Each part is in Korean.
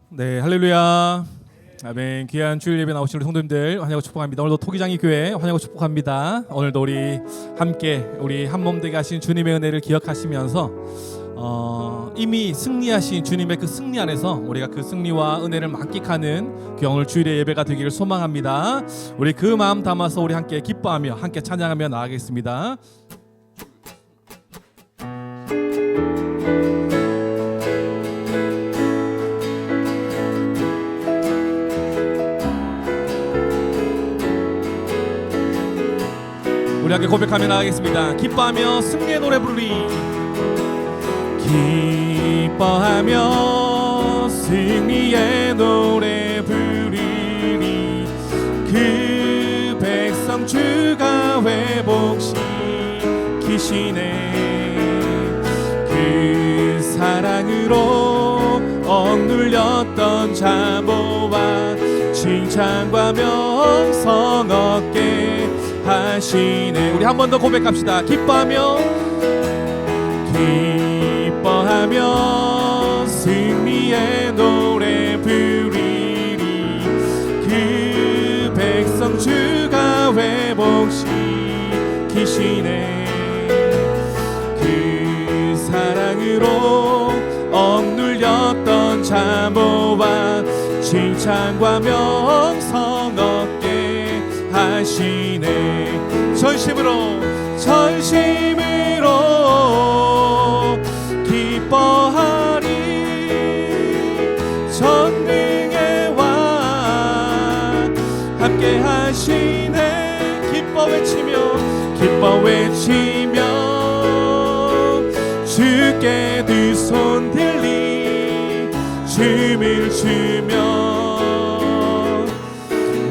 네, 할렐루야. 아멘. 귀한 주일 예배 나오신 우리 성도님들 환영하고 축복합니다. 오늘도 토기장이 교회 환영하고 축복합니다. 오늘도 우리 함께 우리 한몸 되게 하신 주님의 은혜를 기억하시면서 이미 승리하신 주님의 그 승리 안에서 우리가 그 승리와 은혜를 만끽하는 귀한 오늘 주일의 예배가 되기를 소망합니다. 우리 그 마음 담아서 우리 함께 기뻐하며 함께 찬양하며 나아가겠습니다. 우리 함께 고백하며 나가겠습니다. 기뻐하며 승리의 노래 부르리. 기뻐하며 승리의 노래 부르리. 그 백성 주가 회복시키시네. 그 사랑으로 억눌렸던 자모와 칭찬과 명성 얻게 하시네. 우리 한 번 더 고백합시다. 기뻐하며 승리의 노래 부르리. 그 백성 주가 회복시키시네. 그 사랑으로 억눌렸던 자모와 칭찬과 명성 얻게 하시네. 전심으로 기뻐하리. 전능의 왕 함께 하시네. 기뻐 외치며 주께 두 손 들리 춤을 추며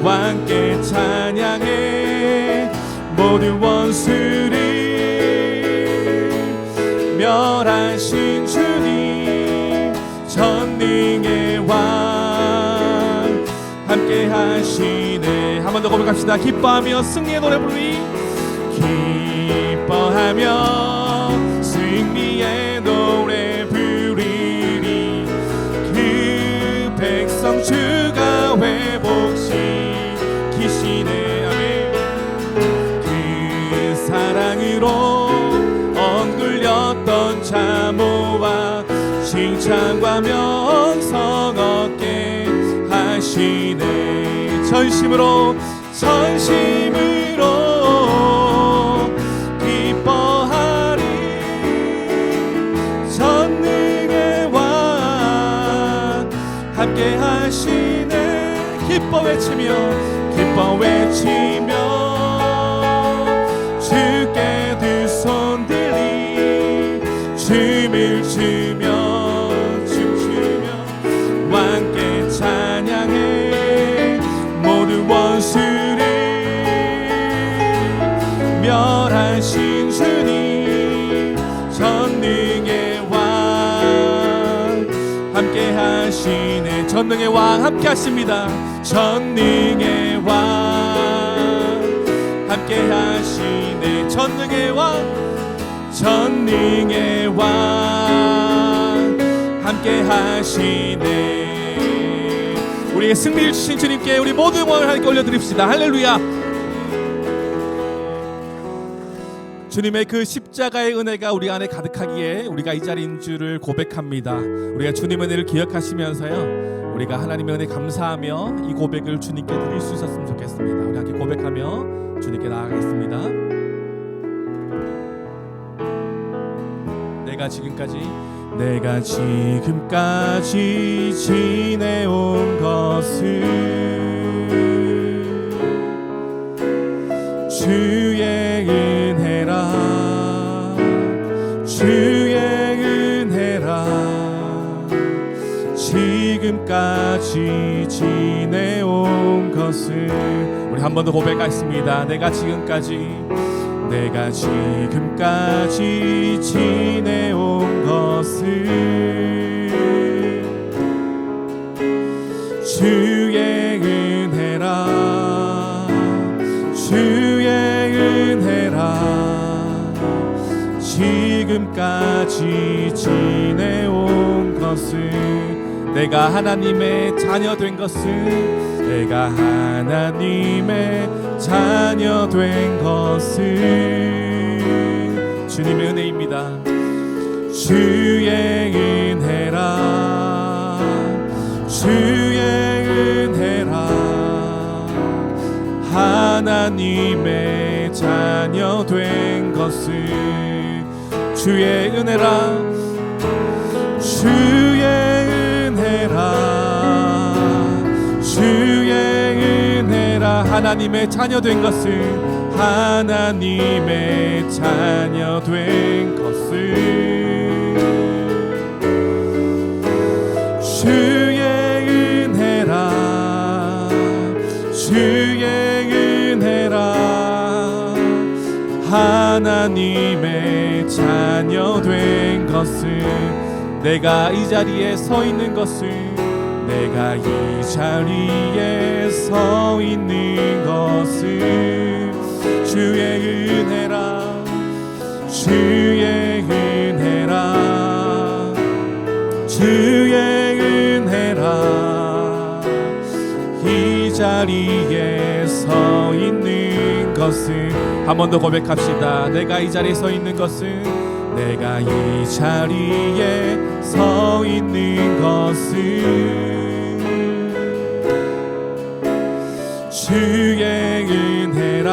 왕께 찬양해. 모든 원수를 멸하신 주님 전능의 왕 함께 하시네. 한 번 더 고백합시다. 기뻐하며 승리의 노래 부르리. 기뻐하며 승리의 노래 부르리. 그 백성 주가 회복시키시네. 사랑으로 억눌렸던 자모와 칭찬과 명성 얻게 하시네. 전심으로 기뻐하리. 전능의 왕 함께 하시네. 기뻐 외치며 주께 두 손 들리 춤을 추며 왕께 찬양해. 모든 원수를 멸하신 주님 전능의 왕 함께 하시네. 전능의 왕 함께 하십니다. 전능의 왕 함께 하시네. 전능의 왕 함께 하시네. 우리의 승리를 주신 주님께 우리 모든 영광을 하나님께 올려드립시다. 할렐루야. 주님의 그 십자가의 은혜가 우리 안에 가득하기에 우리가 이 자리인 줄을 고백합니다. 우리가 주님의 은혜를 기억하시면서요, 우리가 하나님의 은혜 감사하며 이 고백을 주님께 드릴 수 있었으면 좋겠습니다. 우리 함께 고백하며 주님께 나아가겠습니다. 내가 지금까지 지내온 것은 주의 은혜라. 지금까지 지내온 것은. 우리 한 번 더 고백하겠습니다. 내가 지금까지 지내온 것은 주의 은혜라. 지금까지 지내온 것은 내가 하나님의 자녀 된 것을, 내가 하나님의 자녀 된 것을 주님의 은혜입니다. 주의 은혜라, 주의 은혜라, 하나님의 자녀 된 것을. 주의 은혜라, 주의 은혜라, 주의 은혜라, 하나님의 자녀 된 것을, 하나님의 자녀 된 것을. 주의 은혜라, 주의 은혜라, 하나님의 자녀 된 것을. 내가 이 자리에 서 있는 것을, 내가 이 자리에 서 있는 것을. 주의 은혜라, 주의 은혜라, 주의 은혜라, 이 자리에 서 있는 것을. 한 번 더 고백합시다. 내가 이 자리에 서 있는 것을, 내가 이 자리에 서 있는 것을. 주의 은혜라,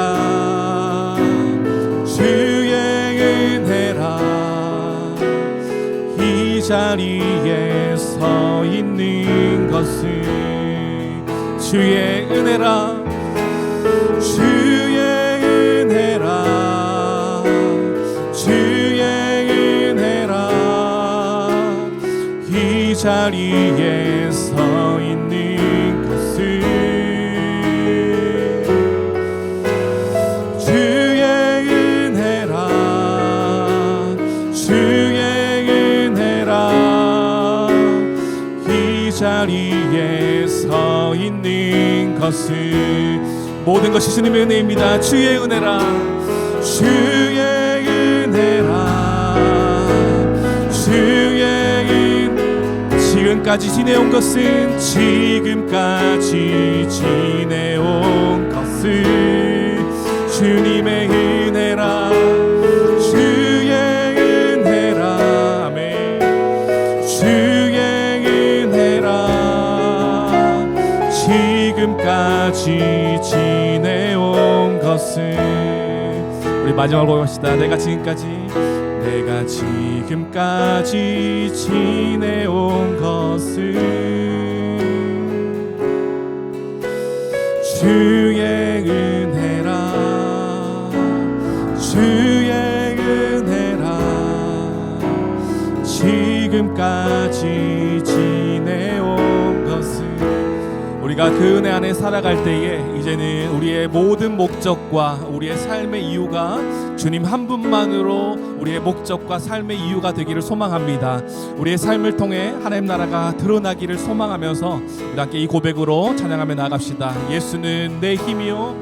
주의 은혜라, 이 자리에 서 있는 것을. 주의 은혜라, 주의 은혜라, 주의 은혜라, 이 자리에 서 있는 것을. 주의 은혜라, 주의 은혜라, 이 자리에 서 있는 것을. 모든 것이 주님의 은혜입니다. 주의 은혜라, 주의 은혜라, 주의 은혜라, 지금까지 지내온 것은, 지금까지 지내온 것을. 주님의 은혜라, 주의 은혜라, 아멘. 주의 은혜라, 지금까지 지내온 것을. 우리 마지막으로 고백합시다. 내가 지금까지 지내온 것을. 주의 은혜라, 주의 은혜라, 지금까지 지내온 것을. 우리가 그 은혜 안에 살아갈 때에 이제는 우리의 모든 목적과 우리의 삶의 이유가 주님 한 분만으로 우리의 목적과 삶의 이유가 되기를 소망합니다. 우리의 삶을 통해 하나님 나라가 드러나기를 소망하면서 우리 함께 이 고백으로 찬양하며 나갑시다. 예수는 내 힘이요,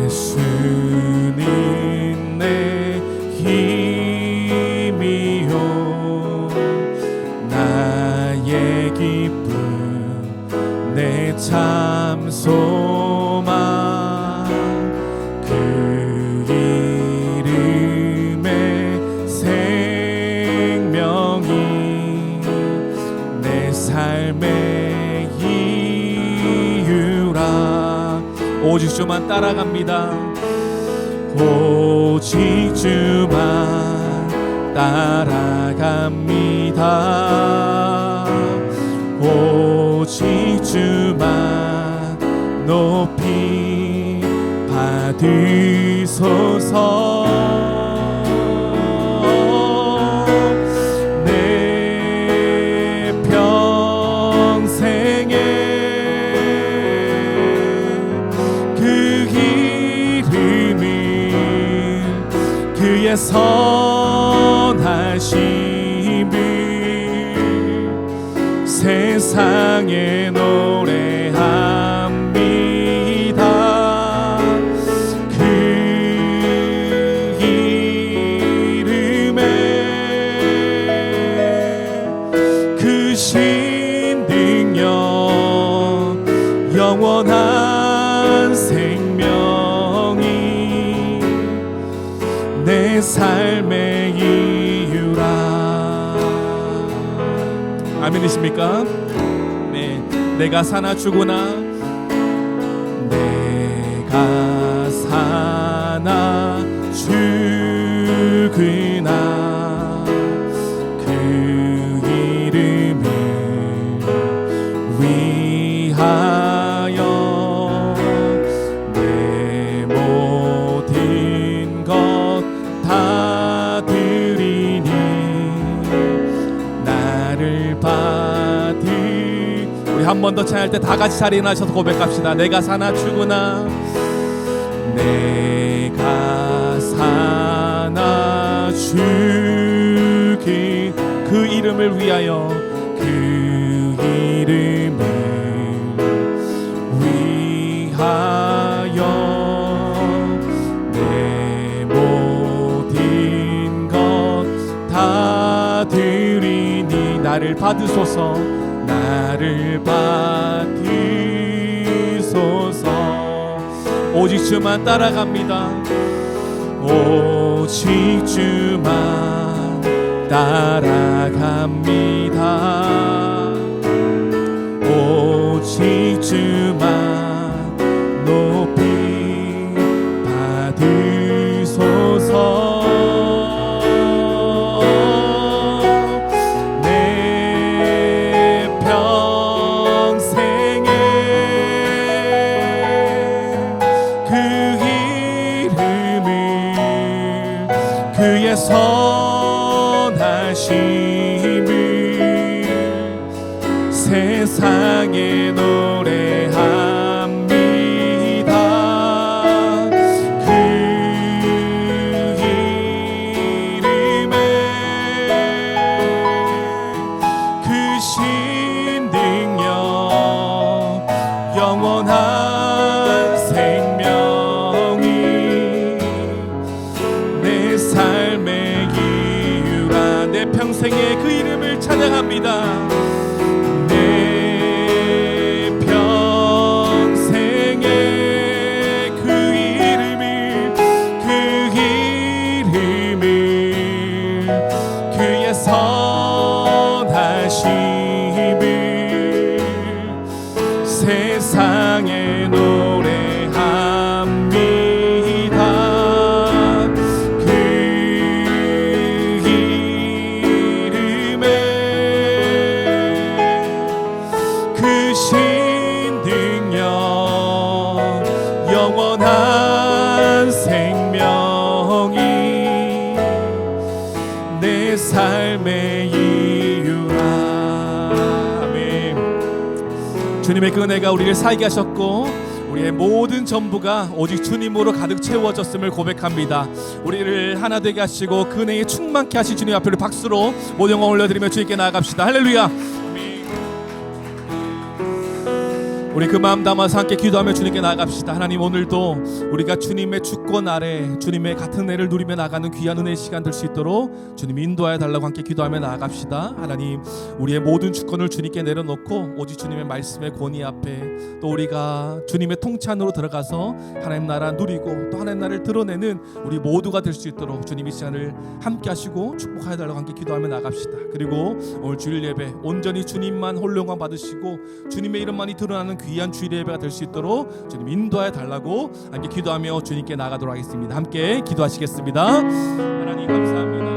예수는 내 힘이요, 나의 기쁨, 내 참 소망, 그 이름의 생명이 내 삶의 이유라. 오직 주만 따라갑니다. 오직 주만 따라갑니다. 오직 주만 높이 받으소서. 내 평생에 그 이름을, 그의 선하심을 세상에 노래합니다. 그 이름에 오직 능력 영원한 생명이 내 삶의 이유라. 아멘이십니까? 네, 내가 사나 죽으나 내가 사나 죽으나 그 이름을 위하여 내 모든 것 다 드리니 나를 받으. 우리 한 번 더 찬양할 때 다 같이 자리에 일어나셔서 고백합시다. 내가 사나 죽으나 내가 사나 죽이 그 이름을 위하여 그 이름을 위하여 내 모든 것 다 드리니 나를 받으소서 나를 받으소서. 오직 주만 따라갑니다. 오직 주만 따라갑니다. 오직 주만 높이 받으소서. 내 평생에 그 이름을 그의 선하심을 세상에 노래합니다. 그 이름에 그 신능력 영원한 생명이 내 삶의 이유라. 내 평생에 그 이름을 찬양합니다. 내 평생에 그 이름을 그의 선하심을 세상에 노래합니다. 그 이름에 그 신능력 영원한 생명이 내 삶의 이유라. 아멘. 주님의 그 은혜가 우리를 살게 하셨고 우리의 모든 전부가 오직 주님으로 가득 채워졌음을 고백합니다. 우리를 하나 되게 하시고 그 은혜에 충만케 하신 주님 앞에 박수로 모든 영광 올려드리며 주님께 나아갑시다. 할렐루야. 우리 그 마음 담아서 함께 기도하며 주님께 나아갑시다. 하나님, 오늘도 우리가 주님의 주권 아래 주님의 같은 은혜를 누리며 나가는 귀한 은혜의 시간 될 수 있도록 주님 인도하여 달라고 함께 기도하며 나아갑시다. 하나님, 우리의 모든 주권을 주님께 내려놓고 오직 주님의 말씀의 권위 앞에 또 우리가 주님의 통치 안으로 들어가서 하나님 나라 누리고 또 하나님 나라를 드러내는 우리 모두가 될 수 있도록 주님 이 시간을 함께 하시고 축복하여 달라고 함께 기도하며 나갑시다. 그리고 오늘 주일 예배 온전히 주님만 홀로 영광 받으시고 주님의 이름만이 드러나는 귀한 주일 예배가 될 수 있도록 주님 인도하여 달라고 함께 기도하며 주님께 나가도록 하겠습니다. 함께 기도하시겠습니다. 하나님 감사합니다.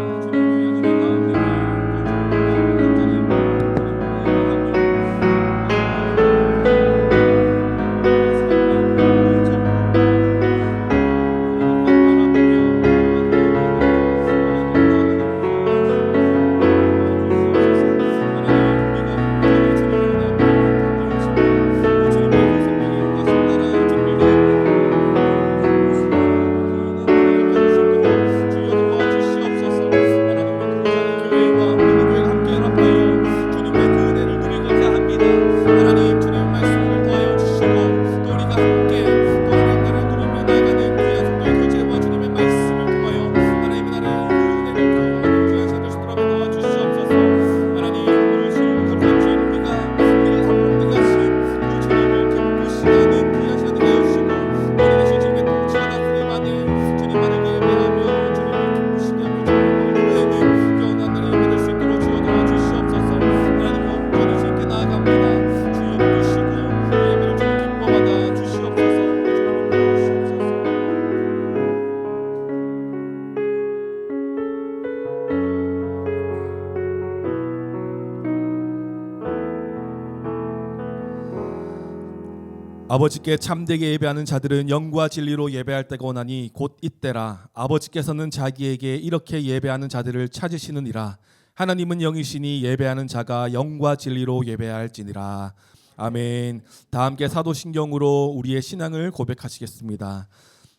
아버지께 참되게 예배하는 자들은 영과 진리로 예배할 때가 오나니 곧 이때라. 아버지께서는 자기에게 이렇게 예배하는 자들을 찾으시느니라. 하나님은 영이시니 예배하는 자가 영과 진리로 예배할지니라. 아멘. 다 함께 사도신경으로 우리의 신앙을 고백하시겠습니다.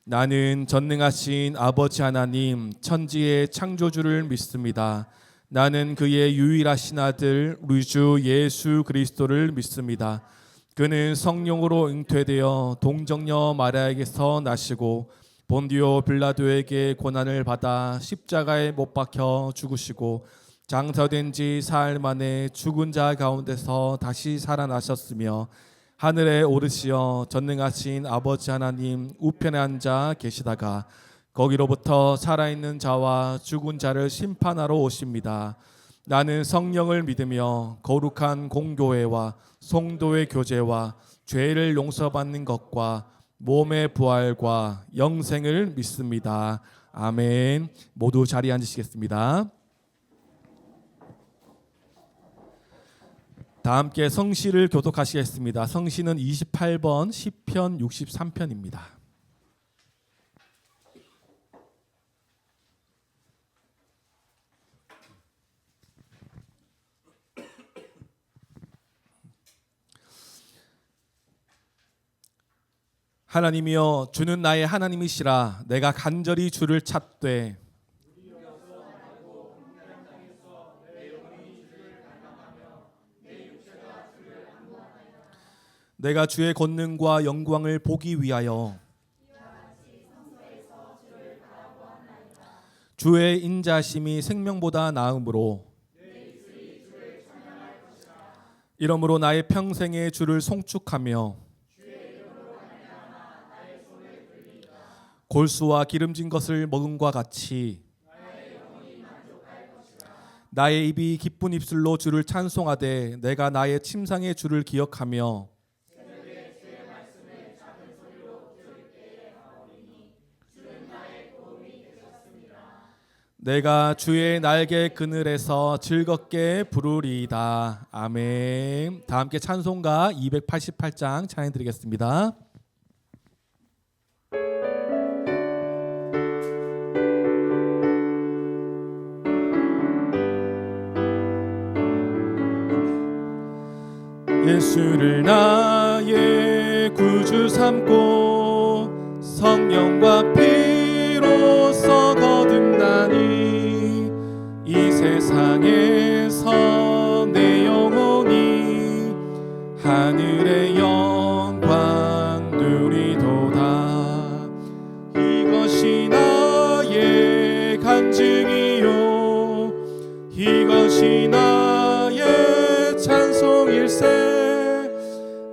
나는 전능하신 아버지 하나님 천지의 창조주를 믿습니다. 나는 그의 유일하신 아들 우리 주 예수 그리스도를 믿습니다. 그는 성령으로 잉태되어 동정녀 마리아에게서 나시고 본디오 빌라도에게 고난을 받아 십자가에 못 박혀 죽으시고 장사된 지 사흘 만에 죽은 자 가운데서 다시 살아나셨으며 하늘에 오르시어 전능하신 아버지 하나님 우편에 앉아 계시다가 거기로부터 살아있는 자와 죽은 자를 심판하러 오십니다. 나는 성령을 믿으며 거룩한 공교회와 성도의 교제와 죄를 용서받는 것과 몸의 부활과 영생을 믿습니다. 아멘. 모두 자리에 앉으시겠습니다. 다 함께 성시를 교독하시겠습니다. 성시는 28번 시편 63편입니다. 하나님이여 주는 나의 하나님이시라. 내가 간절히 주를 찾되 내가 주의 권능과 영광을 보기 위하여 주의 인자심이 생명보다 나음으로 이러므로 나의 평생에 주를 송축하며 골수와 기름진 것을 먹음과 같이 나의 입이 기쁜 입술로 주를 찬송하되 내가 나의 침상에 주를 기억하며 내가 주의 날개 그늘에서 즐겁게 부르리이다. 아멘. 다 함께 찬송가 288장 찬양 드리겠습니다. 예수를 나의 구주 삼고 성령과 피로써 거듭나니 이 세상에서 내 영혼이 하늘의 영광 누리도다. 이것이 나의 간증이요 이것이 나의 찬송일세.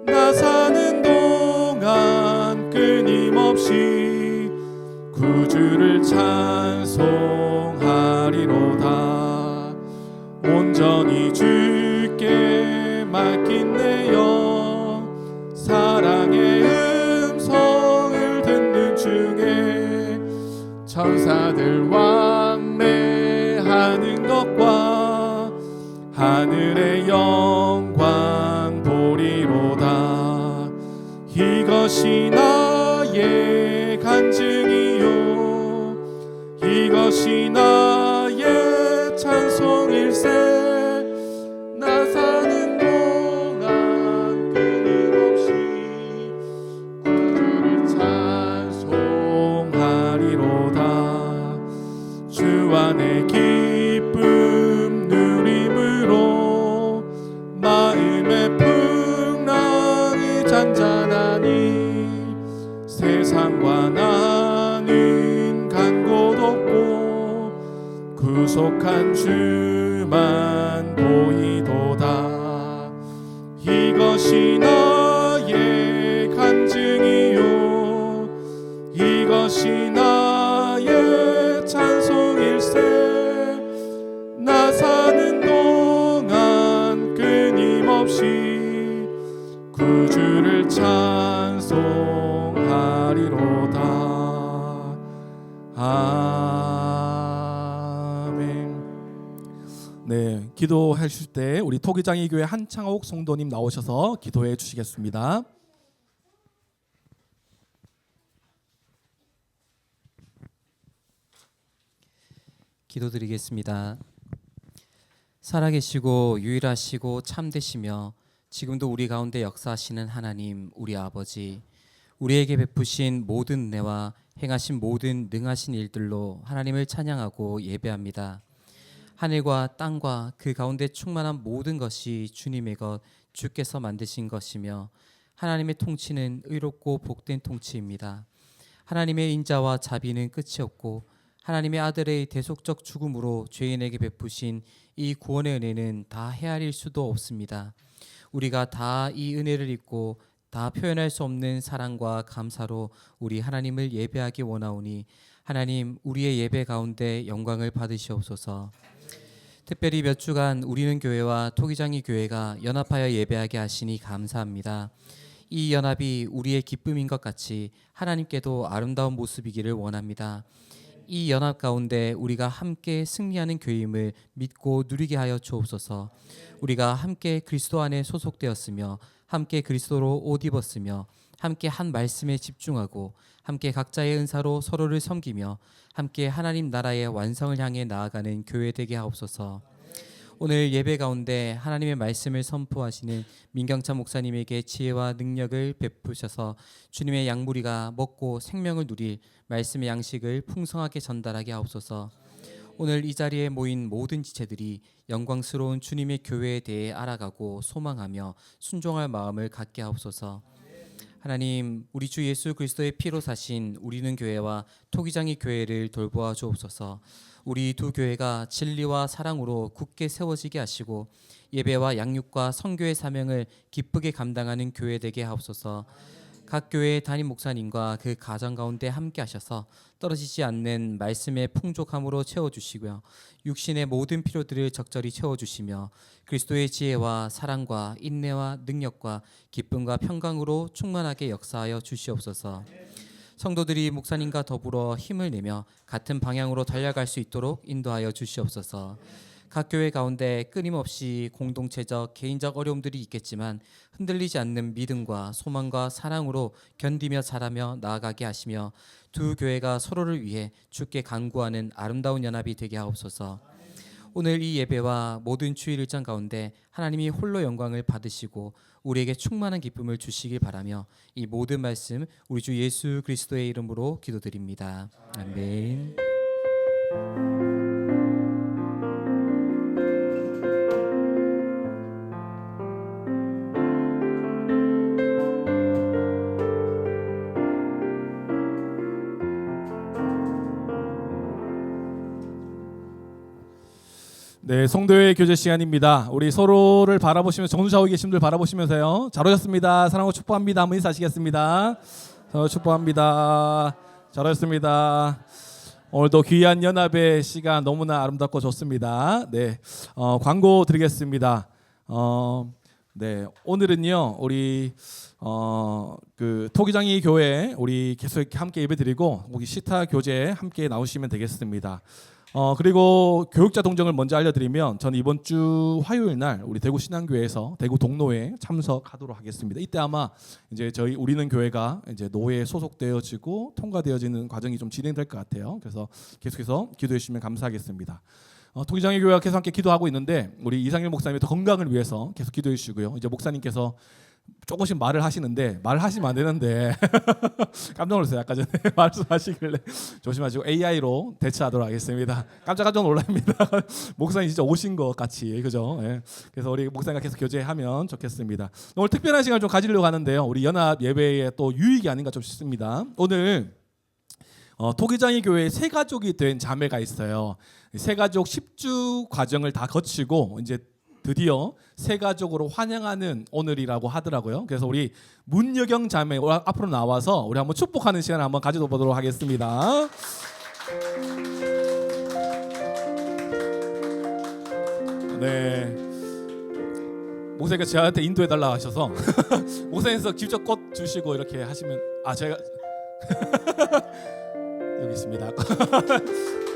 나 사는 동안 끊임없이 구주를 찬송하리로다. 온전히 주께 맡긴 내 영 사랑의 음성을 듣는 중에 천사들 왕래하는 것과 하늘의 영광 보리로다. 이것이 나의 간증이요 이것이 나의 찬송일세. 나 사는 동안 끊임없이 구주를 찬송하리로다. 주 안에 기쁨 누림으로 마음의 풍랑이 잔잔하니 세상과 나는 간 곳 없고 구속한 주만 보이도다. 이것이 나의 간증이요 이것이 나의 찬송일세. 나 사는 동안 끊임없이 구주를 찬송하리로다. 아멘. 네, 기도하실 때 우리 토기장이 교회 한창옥 성도님 나오셔서 기도해 주시겠습니다. 기도드리겠습니다. 살아계시고 유일하시고 참되시며 지금도 우리 가운데 역사하시는 하나님, 우리 아버지, 우리에게 베푸신 모든 은혜와 행하신 모든 능하신 일들로 하나님을 찬양하고 예배합니다. 하늘과 땅과 그 가운데 충만한 모든 것이 주님의 것, 주께서 만드신 것이며 하나님의 통치는 의롭고 복된 통치입니다. 하나님의 인자와 자비는 끝이 없고 하나님의 아들의 대속적 죽음으로 죄인에게 베푸신 이 구원의 은혜는 다 헤아릴 수도 없습니다. 우리가 다 이 은혜를 잊고 다 표현할 수 없는 사랑과 감사로 우리 하나님을 예배하기 원하오니 하나님, 우리의 예배 가운데 영광을 받으시옵소서. 특별히 몇 주간 우리는 교회와 토기장이 교회가 연합하여 예배하게 하시니 감사합니다. 이 연합이 우리의 기쁨인 것 같이 하나님께도 아름다운 모습이기를 원합니다. 이 연합 가운데 우리가 함께 승리하는 교회임을 믿고 누리게 하여 주옵소서. 우리가 함께 그리스도 안에 소속되었으며 함께 그리스도로 옷 입었으며 함께 한 말씀에 집중하고 함께 각자의 은사로 서로를 섬기며 함께 하나님 나라의 완성을 향해 나아가는 교회 되게 하옵소서. 오늘 예배 가운데 하나님의 말씀을 선포하시는 민경찬 목사님에게 지혜와 능력을 베푸셔서 주님의 양무리가 먹고 생명을 누릴 말씀의 양식을 풍성하게 전달하게 하옵소서. 오늘 이 자리에 모인 모든 지체들이 영광스러운 주님의 교회에 대해 알아가고 소망하며 순종할 마음을 갖게 하옵소서. 하나님, 우리 주 예수 그리스도의 피로 사신 우리는 교회와 토기장이 교회를 돌보아 주옵소서. 우리 두 교회가 진리와 사랑으로 굳게 세워지게 하시고 예배와 양육과 선교의 사명을 기쁘게 감당하는 교회 되게 하옵소서. 각 교회의 담임 목사님과 그 가정 가운데 함께 하셔서 떨어지지 않는 말씀의 풍족함으로 채워주시고요, 육신의 모든 필요들을 적절히 채워주시며 그리스도의 지혜와 사랑과 인내와 능력과 기쁨과 평강으로 충만하게 역사하여 주시옵소서. 성도들이 목사님과 더불어 힘을 내며 같은 방향으로 달려갈 수 있도록 인도하여 주시옵소서. 각 교회 가운데 끊임없이 공동체적, 개인적 어려움들이 있겠지만 흔들리지 않는 믿음과 소망과 사랑으로 견디며 자라며 나아가게 하시며 두 교회가 서로를 위해 주께 간구하는 아름다운 연합이 되게 하옵소서. 오늘 이 예배와 모든 주일 일정 가운데 하나님이 홀로 영광을 받으시고 우리에게 충만한 기쁨을 주시길 바라며 이 모든 말씀 우리 주 예수 그리스도의 이름으로 기도드립니다. 아멘. 네, 성도의 교제 시간입니다. 우리 서로를 바라보시면서 정주자고 계신 분들 바라보시면서요. 잘 오셨습니다. 사랑하고 축복합니다. 한번 인사하시겠습니다. 축복합니다. 잘 오셨습니다. 오늘도 귀한 연합의 시간 너무나 아름답고 좋습니다. 네, 광고 드리겠습니다. 네, 오늘은요 우리 그 토기장이 교회 우리 계속 함께 예배드리고 우리 시타 교제 함께 나오시면 되겠습니다. 그리고 교육자 동정을 먼저 알려드리면 저는 이번 주 화요일 날 우리 대구 신앙교회에서 대구 동노회에 참석하도록 하겠습니다. 이때 아마 이제 저희 우리는 교회가 이제 노회에 소속되어지고 통과되어지는 과정이 좀 진행될 것 같아요. 그래서 계속해서 기도해 주시면 감사하겠습니다. 토기장의 교회가 계속 함께 기도하고 있는데 우리 이상일 목사님의 더 건강을 위해서 계속 기도해 주시고요. 이제 목사님께서 조금씩 말을 하시는데 말을 하시면 안 되는데 깜짝 놀랐어요. 아까 전에 말씀하시길래 조심하시고 AI로 대처하도록 하겠습니다. 깜짝 놀랍니다. 목사님 진짜 오신 것 같이, 그죠? 예. 그래서 우리 목사님과 계속 교제하면 좋겠습니다. 오늘 특별한 시간을 좀 가지려고 하는데요. 우리 연합 예배의 또 유익이 아닌가 좀 싶습니다. 오늘 토기장이 교회에 세 가족이 된 자매가 있어요. 세 가족 10주 과정을 다 거치고 이제 드디어 새 가족으로 환영하는 오늘이라고 하더라고요. 그래서 우리 문여경 자매 앞으로 나와서 우리 한번 축복하는 시간을 한번 가져보도록 하겠습니다. 네, 목사님께서 저한테 인도해 달라 하셔서 목사님께서 직접 꽃 주시고 이렇게 하시면 제가 여기 있습니다.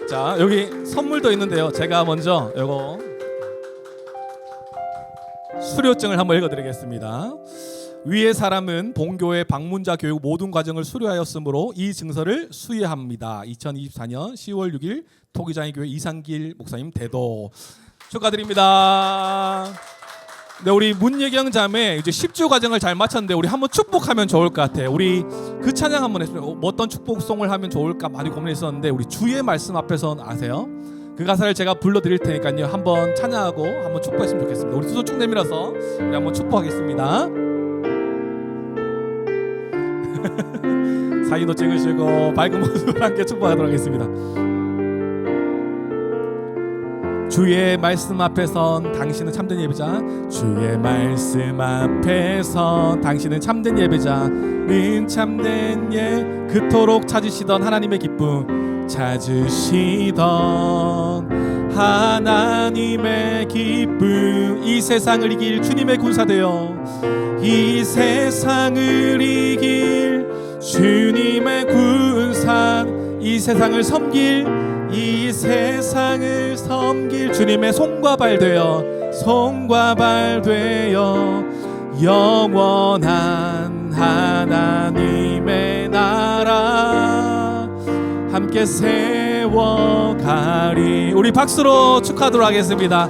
자, 여기 선물도 있는데요. 제가 먼저 이거 수료증을 한번 읽어드리겠습니다. 위의 사람은 본교회 방문자 교육 모든 과정을 수료하였으므로 이 증서를 수여합니다. 2024년 10월 6일 토기장의 교회 이상길 목사님 대도 축하드립니다. 네, 우리 문예경 자매 이제 10주 과정을 잘 마쳤는데 우리 한번 축복하면 좋을 것 같아요. 우리 그 찬양 한번 했어요. 어떤 축복송을 하면 좋을까 많이 고민했었는데 우리 주의 말씀 앞에서 아세요? 그 가사를 제가 불러드릴 테니까요. 한번 찬양하고 한번 축복했으면 좋겠습니다. 우리 두 손 쭉 내밀어서 우리 한번 축복하겠습니다. 사인도 찍으시고 밝은 모습으로 함께 축복하도록 하겠습니다. 주의 말씀 앞에선 당신은 참된 예배자. 주의 말씀 앞에선 당신은 참된 예배자는 참된 그토록 찾으시던 하나님의 기쁨 찾으시던 하나님의 기쁨 이 세상을 이길 주님의 군사 되어 이 세상을 이길 주님의 군사 이 세상을 섬길 이 세상을 섬길 주님의 손과 발 되어 영원한 하나님의 나라 함께 세워가리. 우리 박수로 축하하도록 하겠습니다.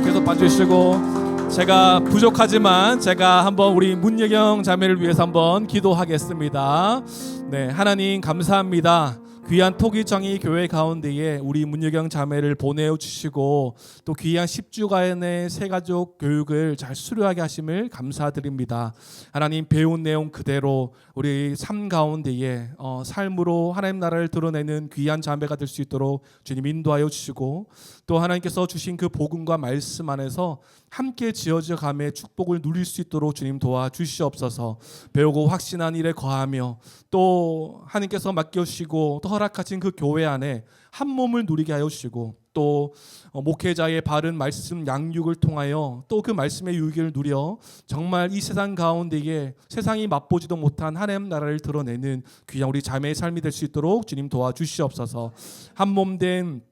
계속 봐주시고 제가 부족하지만 제가 한번 우리 문예경 자매를 위해서 한번 기도하겠습니다. 네, 하나님 감사합니다. 귀한 토기정의 교회 가운데에 우리 문예경 자매를 보내주시고 또 귀한 10주간의 새가족 교육을 잘 수료하게 하심을 감사드립니다. 하나님 배운 내용 그대로 우리 삶 가운데에 삶으로 하나님 나라를 드러내는 귀한 자매가 될 수 있도록 주님 인도하여 주시고 또 하나님께서 주신 그 복음과 말씀 안에서 함께 지어져 감의 축복을 누릴 수 있도록 주님 도와주시옵소서. 배우고 확신한 일에 거하며 또 하나님께서 맡겨주시고 또 허락하신 그 교회 안에 한 몸을 누리게 하여 주시고 또 목회자의 바른 말씀 양육을 통하여 또 그 말씀의 유익을 누려 정말 이 세상 가운데에 세상이 맛보지도 못한 하나님 나라를 드러내는 귀한 우리 자매의 삶이 될 수 있도록 주님 도와주시옵소서. 한 몸 된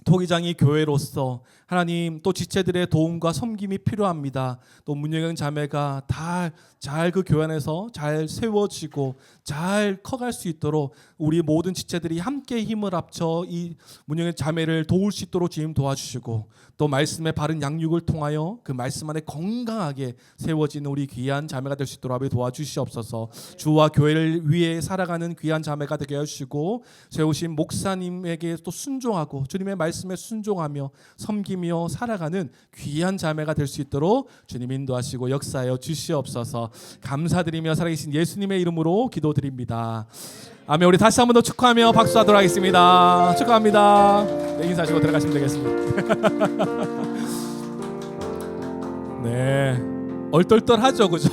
토기장이 교회로서 하나님 또 지체들의 도움과 섬김이 필요합니다. 또 문예경 자매가 잘 그 교회 안에서 잘 세워지고 잘 커갈 수 있도록 우리 모든 지체들이 함께 힘을 합쳐 이 문예경 자매를 도울 수 있도록 주님 도와주시고 또 말씀의 바른 양육을 통하여 그 말씀 안에 건강하게 세워지는 우리 귀한 자매가 될 수 있도록 도와주시옵소서. 주와 교회를 위해 살아가는 귀한 자매가 되게 해주시고 세우신 목사님에게 또 순종하고 주님의 말씀에 순종하며 섬기며 살아가는 귀한 자매가 될 수 있도록 주님 인도하시고 역사하여 주시옵소서. 감사드리며 살아계신 예수님의 이름으로 기도드립니다. 아멘. 우리 다시 한 번 더 축하하며 박수하도록 하겠습니다. 축하합니다. 네, 인사하시고 들어가시면 되겠습니다. 네, 얼떨떨하죠, 그죠?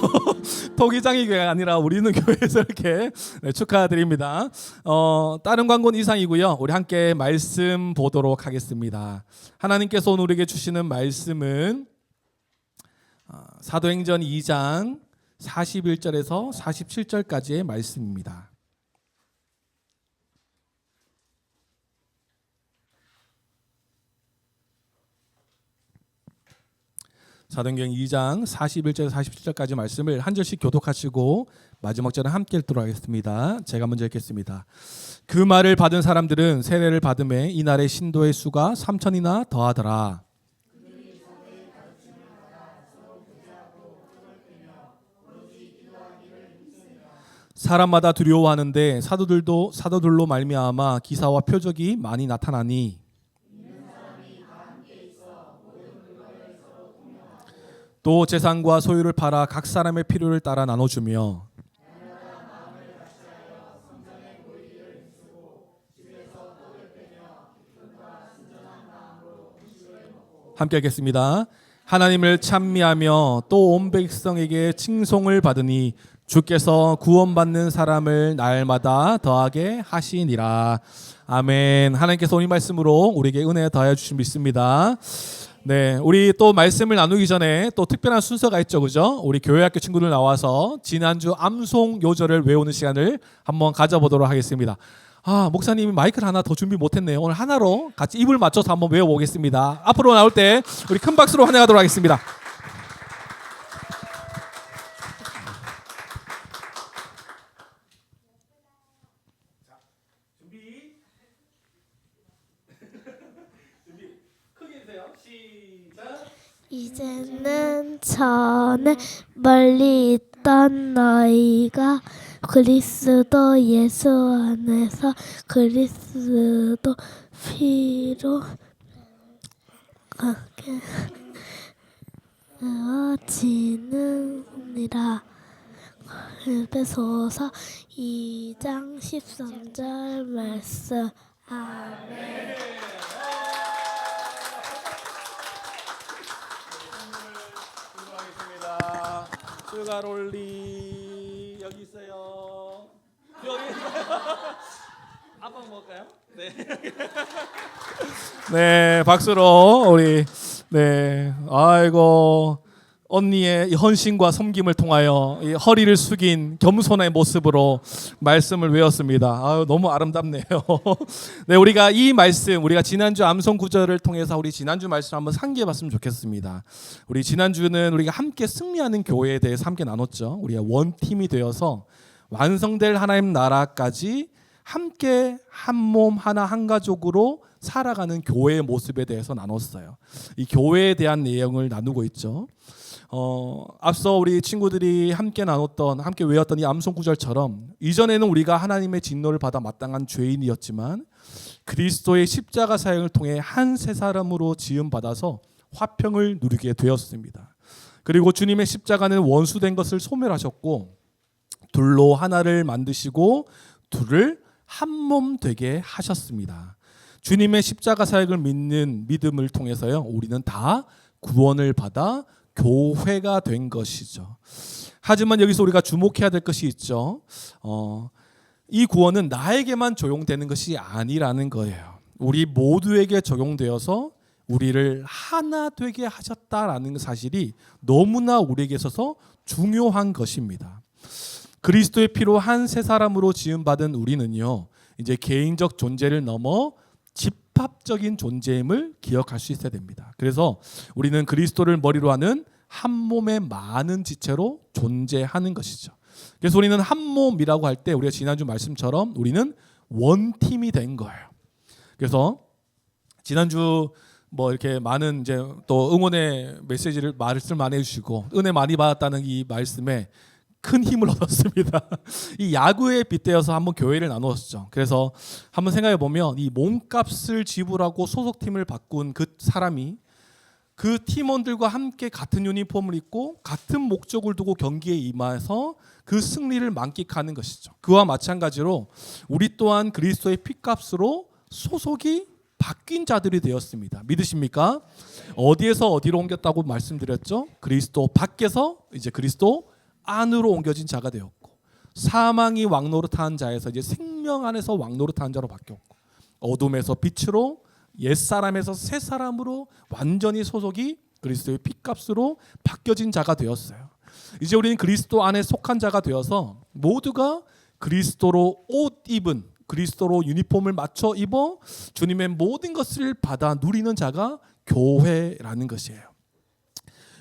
토기장의 교회가 아니라 우리는 교회에서 이렇게 축하드립니다. 다른 광고는 이상이고요. 우리 함께 말씀 보도록 하겠습니다. 하나님께서 오늘 우리에게 주시는 말씀은 사도행전 2장 41절에서 47절까지의 말씀입니다. 사도행전 2장 41절에서 47절까지 말씀을 한 절씩 교독하시고 마지막 절은 함께 읽도록 하겠습니다. 제가 먼저 읽겠습니다. 그 말을 받은 사람들은 세례를 받음에 이날의 신도의 수가 3,000이나 더하더라. 사람마다 두려워하는데 사도들로 말미암아 기사와 표적이 많이 나타나니 또 재산과 소유를 팔아 각 사람의 필요를 따라 나눠주며 함께 하겠습니다. 하나님을 찬미하며 또 온 백성에게 칭송을 받으니 주께서 구원받는 사람을 날마다 더하게 하시니라. 아멘. 하나님께서 오늘 말씀으로 우리에게 은혜 더하여 주신 믿습니다. 네, 우리 또 말씀을 나누기 전에 또 특별한 순서가 있죠, 그죠? 우리 교회학교 친구들 나와서 지난주 암송 요절을 외우는 시간을 한번 가져보도록 하겠습니다. 목사님이 마이크를 하나 더 준비 못했네요. 오늘 하나로 같이 입을 맞춰서 한번 외워보겠습니다. 앞으로 나올 때 우리 큰 박수로 환영하도록 하겠습니다. 는 전에 멀리 있던 너희가 그리스도 예수 안에서 그리스도 피로 가게 되어지느니라. 에베소서 2장 13절 말씀. 아멘. 수고하셨습니다. 슈가롤리 여기 있어요. 여기 아빠 먹을까요? 네. 네, 박수로 우리 아이고 언니의 이 헌신과 섬김을 통하여 이 허리를 숙인 겸손의 모습으로 말씀을 외웠습니다. 아유, 너무 아름답네요. 네, 우리가 이 말씀, 우리가 지난주 암송 구절을 통해서 우리 지난주 말씀 한번 상기해봤으면 좋겠습니다. 우리 지난주는 우리가 함께 승리하는 교회에 대해서 함께 나눴죠. 우리가 원팀이 되어서 완성될 하나님 나라까지 함께 한 몸 하나 한 가족으로 살아가는 교회의 모습에 대해서 나눴어요. 이 교회에 대한 내용을 나누고 있죠. 앞서 우리 친구들이 함께 나눴던, 함께 외웠던 이 암송 구절처럼 이전에는 우리가 하나님의 진노를 받아 마땅한 죄인이었지만 그리스도의 십자가 사역을 통해 한 새 사람으로 지음 받아서 화평을 누리게 되었습니다. 그리고 주님의 십자가는 원수된 것을 소멸하셨고 둘로 하나를 만드시고 둘을 한 몸 되게 하셨습니다. 주님의 십자가 사역을 믿는 믿음을 통해서요, 우리는 다 구원을 받아 교회가 된 것이죠. 하지만 여기서 우리가 주목해야 될 것이 있죠. 이 구원은 나에게만 적용되는 것이 아니라는 거예요. 우리 모두에게 적용되어서 우리를 하나 되게 하셨다라는 사실이 너무나 우리에게 있어서 중요한 것입니다. 그리스도의 피로 한 새 사람으로 지음받은 우리는요, 이제 개인적 존재를 넘어 집합적인 존재임을 기억할 수 있어야 됩니다. 그래서 우리는 그리스도를 머리로 하는 한 몸의 많은 지체로 존재하는 것이죠. 그래서 우리는 한 몸이라고 할 때 우리가 지난주 말씀처럼 우리는 원팀이 된 거예요. 그래서 지난주 이렇게 많은 이제 또 응원의 메시지를 말씀 많이 해주시고 은혜 많이 받았다는 이 말씀에 큰 힘을 얻었습니다. 이 야구에 빗대어서 한번 교회를 나누었죠. 그래서 한번 생각해 보면 이 몸값을 지불하고 소속팀을 바꾼 그 사람이 그 팀원들과 함께 같은 유니폼을 입고 같은 목적을 두고 경기에 임해서 그 승리를 만끽하는 것이죠. 그와 마찬가지로 우리 또한 그리스도의 피값으로 소속이 바뀐 자들이 되었습니다. 믿으십니까? 어디에서 어디로 옮겼다고 말씀드렸죠? 그리스도 밖에서 이제 그리스도 안으로 옮겨진 자가 되었고, 사망이 왕노릇한 자에서 이제 생명 안에서 왕노릇한 자로 바뀌었고, 어둠에서 빛으로, 옛사람에서 새사람으로 완전히 소속이 그리스도의 피값으로 바뀌어진 자가 되었어요. 이제 우리는 그리스도 안에 속한 자가 되어서 모두가 그리스도로 옷 입은, 그리스도로 유니폼을 맞춰 입어 주님의 모든 것을 받아 누리는 자가 교회라는 것이에요.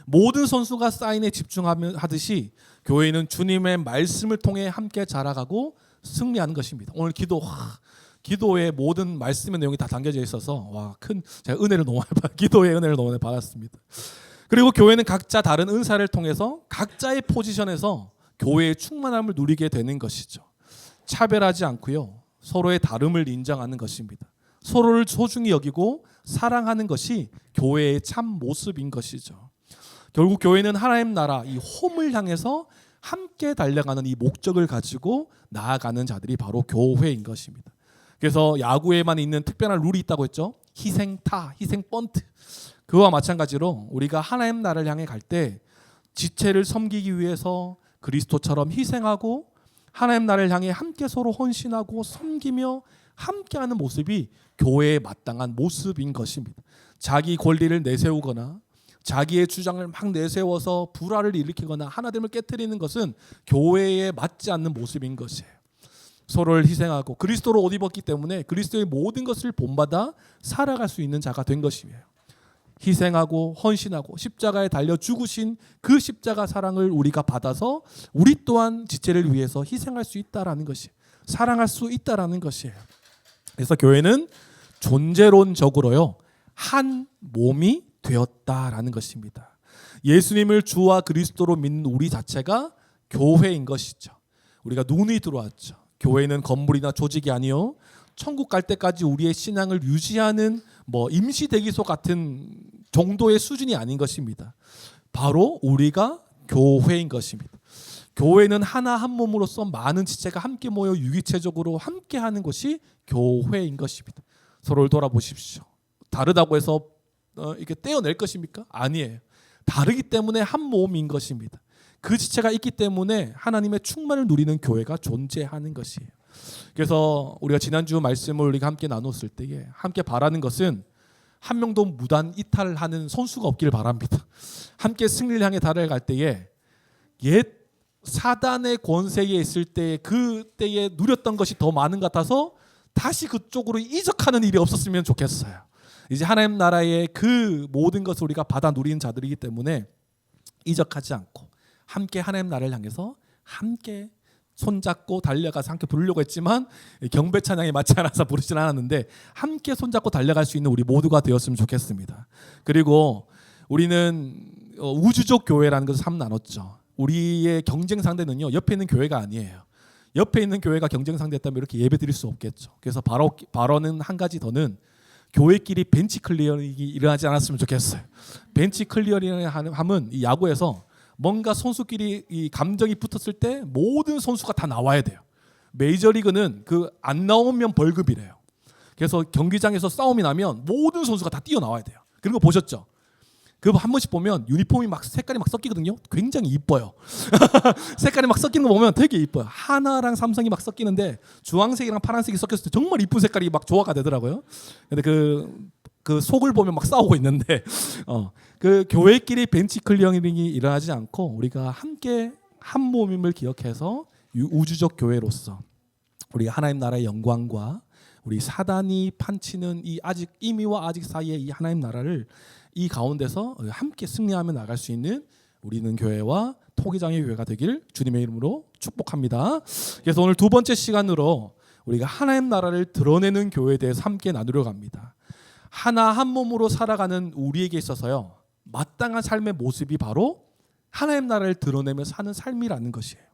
모든 선수가 사인에 집중하듯이 교회는 주님의 말씀을 통해 함께 자라가고 승리하는 것입니다. 오늘 기도의 모든 말씀의 내용이 다 담겨져 있어서 제가 은혜를 너무 많이 기도의 은혜를 너무 많이 받았습니다. 그리고 교회는 각자 다른 은사를 통해서 각자의 포지션에서 교회의 충만함을 누리게 되는 것이죠. 차별하지 않고요, 서로의 다름을 인정하는 것입니다. 서로를 소중히 여기고 사랑하는 것이 교회의 참 모습인 것이죠. 결국 교회는 하나님 나라, 이 홈을 향해서 함께 달려가는 이 목적을 가지고 나아가는 자들이 바로 교회인 것입니다. 그래서 야구에만 있는 특별한 룰이 있다고 했죠. 희생타, 희생번트. 그와 마찬가지로 우리가 하나님 나라를 향해 갈 때 지체를 섬기기 위해서 그리스도처럼 희생하고 하나님 나라를 향해 함께 서로 헌신하고 섬기며 함께하는 모습이 교회에 마땅한 모습인 것입니다. 자기 권리를 내세우거나 자기의 주장을 막 내세워서 불화를 일으키거나 하나됨을 깨트리는 것은 교회에 맞지 않는 모습인 것이에요. 서로를 희생하고 그리스도로 옷 입었기 때문에 그리스도의 모든 것을 본받아 살아갈 수 있는 자가 된 것이에요. 희생하고 헌신하고 십자가에 달려 죽으신 그 십자가 사랑을 우리가 받아서 우리 또한 지체를 위해서 희생할 수 있다라는 것이, 사랑할 수 있다라는 것이에요. 그래서 교회는 존재론적으로요, 한 몸이 되었다라는 것입니다. 예수님을 주와 그리스도로 믿는 우리 자체가 교회인 것이죠. 우리가 눈이 들어왔죠. 교회는 건물이나 조직이 아니요 천국 갈 때까지 우리의 신앙을 유지하는 뭐 임시 대기소 같은 정도의 수준이 아닌 것입니다. 바로 우리가 교회인 것입니다. 교회는 하나 한 몸으로서 많은 지체가 함께 모여 유기체적으로 함께하는 것이 교회인 것입니다. 서로를 돌아보십시오. 다르다고 해서 이렇게 떼어낼 것입니까? 아니에요. 다르기 때문에 한 몸인 것입니다. 그 지체가 있기 때문에 하나님의 충만을 누리는 교회가 존재하는 것이에요. 그래서 우리가 지난주 말씀을 우리가 함께 나눴을 때에 함께 바라는 것은 한 명도 무단 이탈하는 선수가 없기를 바랍니다. 함께 승리를 향해 달려갈 때에 옛 사단의 권세에 있을 때 그때에 누렸던 것이 더 많은 것 같아서 다시 그쪽으로 이적하는 일이 없었으면 좋겠어요. 이제 하나님 나라의 그 모든 것을 우리가 받아 누리는 자들이기 때문에 이적하지 않고 함께 하나님 나라를 향해서 함께 손잡고 달려가서 함께 부르려고 했지만 경배 찬양에 맞지 않아서 부르진 않았는데 함께 손잡고 달려갈 수 있는 우리 모두가 되었으면 좋겠습니다. 그리고 우리는 우주적 교회라는 것을 3 나눴죠. 우리의 경쟁 상대는요 옆에 있는 교회가 아니에요. 옆에 있는 교회가 경쟁 상대였다면 이렇게 예배 드릴 수 없겠죠. 그래서 바로는 한 가지 더는 교회끼리 벤치 클리어링이 일어나지 않았으면 좋겠어요. 벤치 클리어링을 하면 이 야구에서 뭔가 선수끼리 이 감정이 붙었을 때 모든 선수가 다 나와야 돼요. 메이저리그는 그 안 나오면 벌금이래요. 그래서 경기장에서 싸움이 나면 모든 선수가 다 뛰어나와야 돼요. 그런 거 보셨죠? 그거 한 번씩 보면 유니폼이 막 색깔이 막 섞이거든요. 굉장히 이뻐요. 색깔이 막 섞이는 거 보면 되게 이뻐요. 하나랑 삼성이 막 섞이는데 주황색이랑 파란색이 섞였을 때 정말 이쁜 색깔이 막 조화가 되더라고요. 근데 그 속을 보면 막 싸우고 있는데 그 교회끼리 벤치 클리어링이 일어나지 않고 우리가 함께 한 몸임을 기억해서 우주적 교회로서 우리 하나님 나라의 영광과 우리 사단이 판치는 이 아직 이미와 아직 사이의 이 하나님 나라를 이 가운데서 함께 승리하며 나갈 수 있는 우리는 교회와 토기장의 교회가 되길 주님의 이름으로 축복합니다. 그래서 오늘 2번째 시간으로 우리가 하나님 나라를 드러내는 교회에 대해서 함께 나누려고 합니다. 하나 한 몸으로 살아가는 우리에게 있어서요 마땅한 삶의 모습이 바로 하나님 나라를 드러내며 사는 삶이라는 것이에요.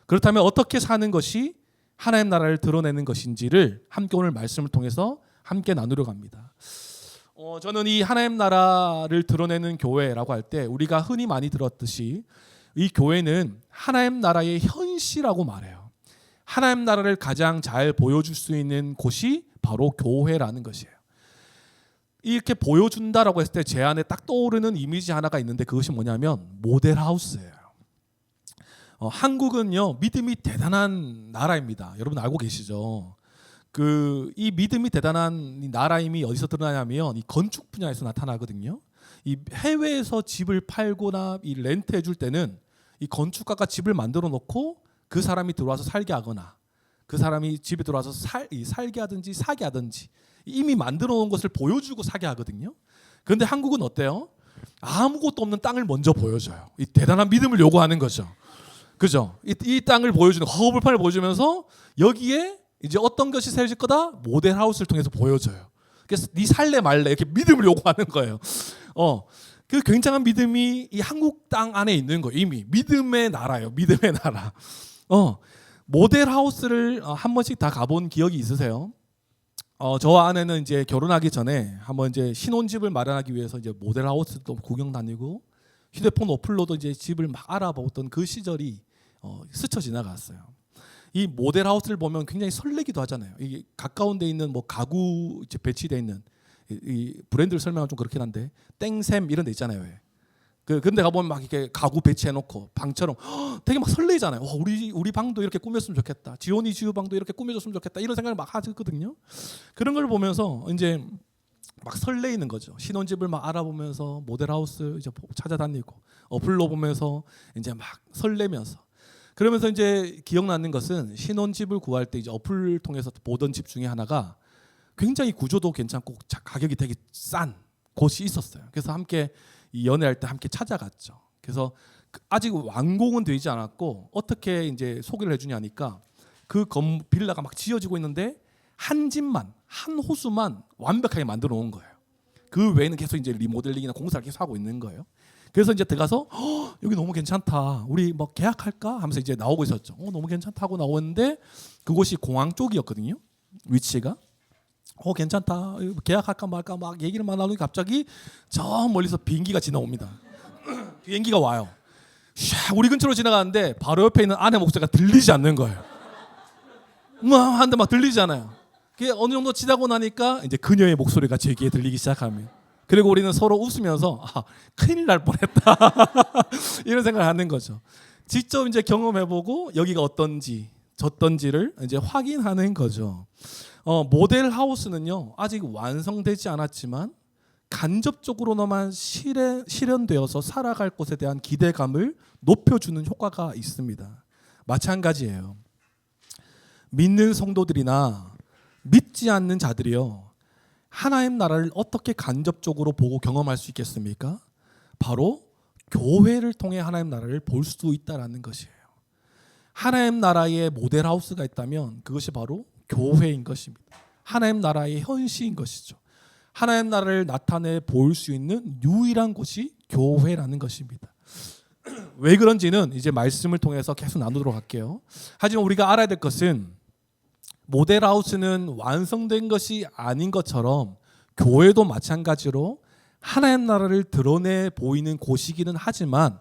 그렇다면 어떻게 사는 것이 하나님 나라를 드러내는 것인지를 함께 오늘 말씀을 통해서 함께 나누려고 합니다. 저는 이 하나님 나라를 드러내는 교회라고 할 때 우리가 흔히 많이 들었듯이 이 교회는 하나님 나라의 현시라고 말해요. 하나님 나라를 가장 잘 보여줄 수 있는 곳이 바로 교회라는 것이에요. 이렇게 보여준다라고 했을 때 제 안에 딱 떠오르는 이미지 하나가 있는데 그것이 뭐냐면 모델하우스예요. 한국은요 믿음이 대단한 나라입니다. 여러분 알고 계시죠? 이 믿음이 대단한 나라임이 어디서 드러나냐면 이 건축 분야에서 나타나거든요. 이 해외에서 집을 팔거나 이 렌트 해줄 때는 이 건축가가 집을 만들어 놓고 그 사람이 들어와서 살게 하거나 그 사람이 집에 들어와서 살게 하든지 사게 하든지 이미 만들어 놓은 것을 보여주고 사게 하거든요. 그런데 한국은 어때요? 아무것도 없는 땅을 먼저 보여줘요. 이 대단한 믿음을 요구하는 거죠. 그죠? 이 땅을 보여주는 허허벌판을 보여주면서 여기에 이제 어떤 것이 세워질 거다? 모델하우스를 통해서 보여줘요. 그래서 네 살래 말래 이렇게 믿음을 요구하는 거예요. 그 굉장한 믿음이 이 한국 땅 안에 있는 거예요. 이미 믿음의 나라예요. 믿음의 나라. 모델하우스를 한 번씩 다 가본 기억이 있으세요? 저와 아내는 이제 결혼하기 전에 한번 이제 신혼집을 마련하기 위해서 이제 모델하우스도 구경 다니고 휴대폰 어플로도 이제 집을 막 알아보던 그 시절이 스쳐 지나갔어요. 이 모델하우스를 보면 굉장히 설레기도 하잖아요. 이게 가까운 데 있는 뭐 가구 이제 배치되어 있는 이 브랜드를 설명하면 좀 그렇긴 한데 땡샘 이런 데 있잖아요. 근데 가보면 막 이렇게 가구 배치해놓고 방처럼 되게 막 설레잖아요. 우리 방도 이렇게 꾸몄으면 좋겠다. 지원이 지우 방도 이렇게 꾸며줬으면 좋겠다. 이런 생각을 막 하거든요. 그런 걸 보면서 이제 막 설레이는 거죠. 신혼집을 막 알아보면서 모델하우스 이제 찾아다니고 어플로 보면서 이제 막 설레면서 그러면서 이제 기억나는 것은 신혼집을 구할 때 이제 어플 통해서 보던 집 중에 하나가 굉장히 구조도 괜찮고 가격이 되게 싼 곳이 있었어요. 그래서 함께 이 연애할 때 함께 찾아갔죠. 그래서 아직 완공은 되지 않았고 어떻게 이제 소개를 해주냐니까 그 빌라가 막 지어지고 있는데 한 집만 한 호수만 완벽하게 만들어 놓은 거예요. 그 외에는 계속 이제 리모델링이나 공사를 계속 하고 있는 거예요. 그래서 이제 들어가서 여기 너무 괜찮다. 우리 뭐 계약할까? 하면서 이제 나오고 있었죠. 너무 괜찮다고 나오는데 그곳이 공항 쪽이었거든요. 위치가. 괜찮다. 계약할까 말까 막 얘기를 막 나누니 갑자기 저 멀리서 비행기가 지나옵니다. 비행기가 와요. 샥 우리 근처로 지나가는데 바로 옆에 있는 아내 목소리가 들리지 않는 거예요. 한데 막 들리잖아요. 그게 어느 정도 지나고 나니까 이제 그녀의 목소리가 제 귀에 들리기 시작합니다. 그리고 우리는 서로 웃으면서 큰일 날 뻔했다 이런 생각을 하는 거죠. 직접 이제 경험해보고 여기가 어떤지 저떤지를 이제 확인하는 거죠. 모델 하우스는요 아직 완성되지 않았지만 간접적으로나만 실현되어서 살아갈 것에 대한 기대감을 높여주는 효과가 있습니다. 마찬가지예요. 믿는 성도들이나 믿지 않는 자들이요 하나님 나라를 어떻게 간접적으로 보고 경험할 수 있겠습니까? 바로 교회를 통해 하나님 나라를 볼 수 있다라는 것이에요. 하나님 나라의 모델 하우스가 있다면 그것이 바로 교회인 것입니다. 하나님 나라의 현시인 것이죠. 하나님 나라를 나타내 보일 수 있는 유일한 곳이 교회라는 것입니다. 왜 그런지는 이제 말씀을 통해서 계속 나누도록 할게요. 하지만 우리가 알아야 될 것은 모델하우스는 완성된 것이 아닌 것처럼 교회도 마찬가지로 하나님 나라를 드러내 보이는 곳이기는 하지만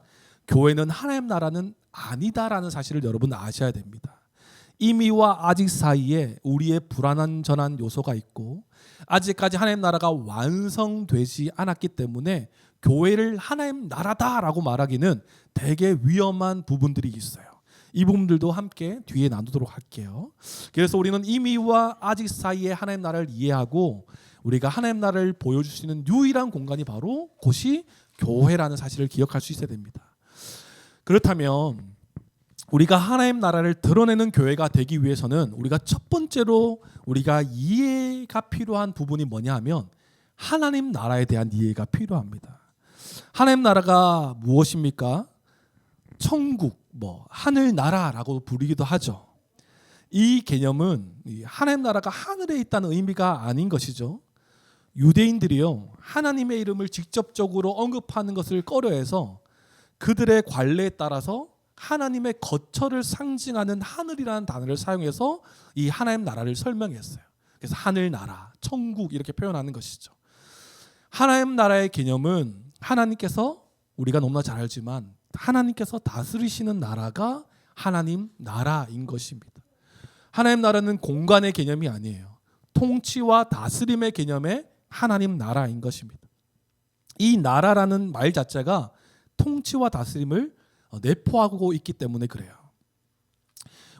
교회는 하나님 나라는 아니다라는 사실을 여러분 아셔야 됩니다. 이미와 아직 사이에 우리의 불완전한 요소가 있고 아직까지 하나님 나라가 완성되지 않았기 때문에 교회를 하나님 나라다라고 말하기는 되게 위험한 부분들이 있어요. 이 부분들도 함께 뒤에 나누도록 할게요. 그래서 우리는 이미와 아직 사이에 하나님 나라를 이해하고 우리가 하나님 나라를 보여줄 수 있는 유일한 공간이 바로 그것이 교회라는 사실을 기억할 수 있어야 됩니다. 그렇다면 우리가 하나님 나라를 드러내는 교회가 되기 위해서는 우리가 첫 번째로 우리가 이해가 필요한 부분이 뭐냐 하면 하나님 나라에 대한 이해가 필요합니다. 하나님 나라가 무엇입니까? 천국, 하늘나라라고 부르기도 하죠. 이 개념은 하나님 나라가 하늘에 있다는 의미가 아닌 것이죠. 유대인들이요 하나님의 이름을 직접적으로 언급하는 것을 꺼려해서 그들의 관례에 따라서 하나님의 거처를 상징하는 하늘이라는 단어를 사용해서 이 하나님 나라를 설명했어요. 그래서 하늘나라, 천국 이렇게 표현하는 것이죠. 하나님 나라의 개념은 하나님께서 우리가 너무나 잘 알지만 하나님께서 다스리시는 나라가 하나님 나라인 것입니다. 하나님 나라는 공간의 개념이 아니에요. 통치와 다스림의 개념의 하나님 나라인 것입니다. 이 나라라는 말 자체가 통치와 다스림을 내포하고 있기 때문에 그래요.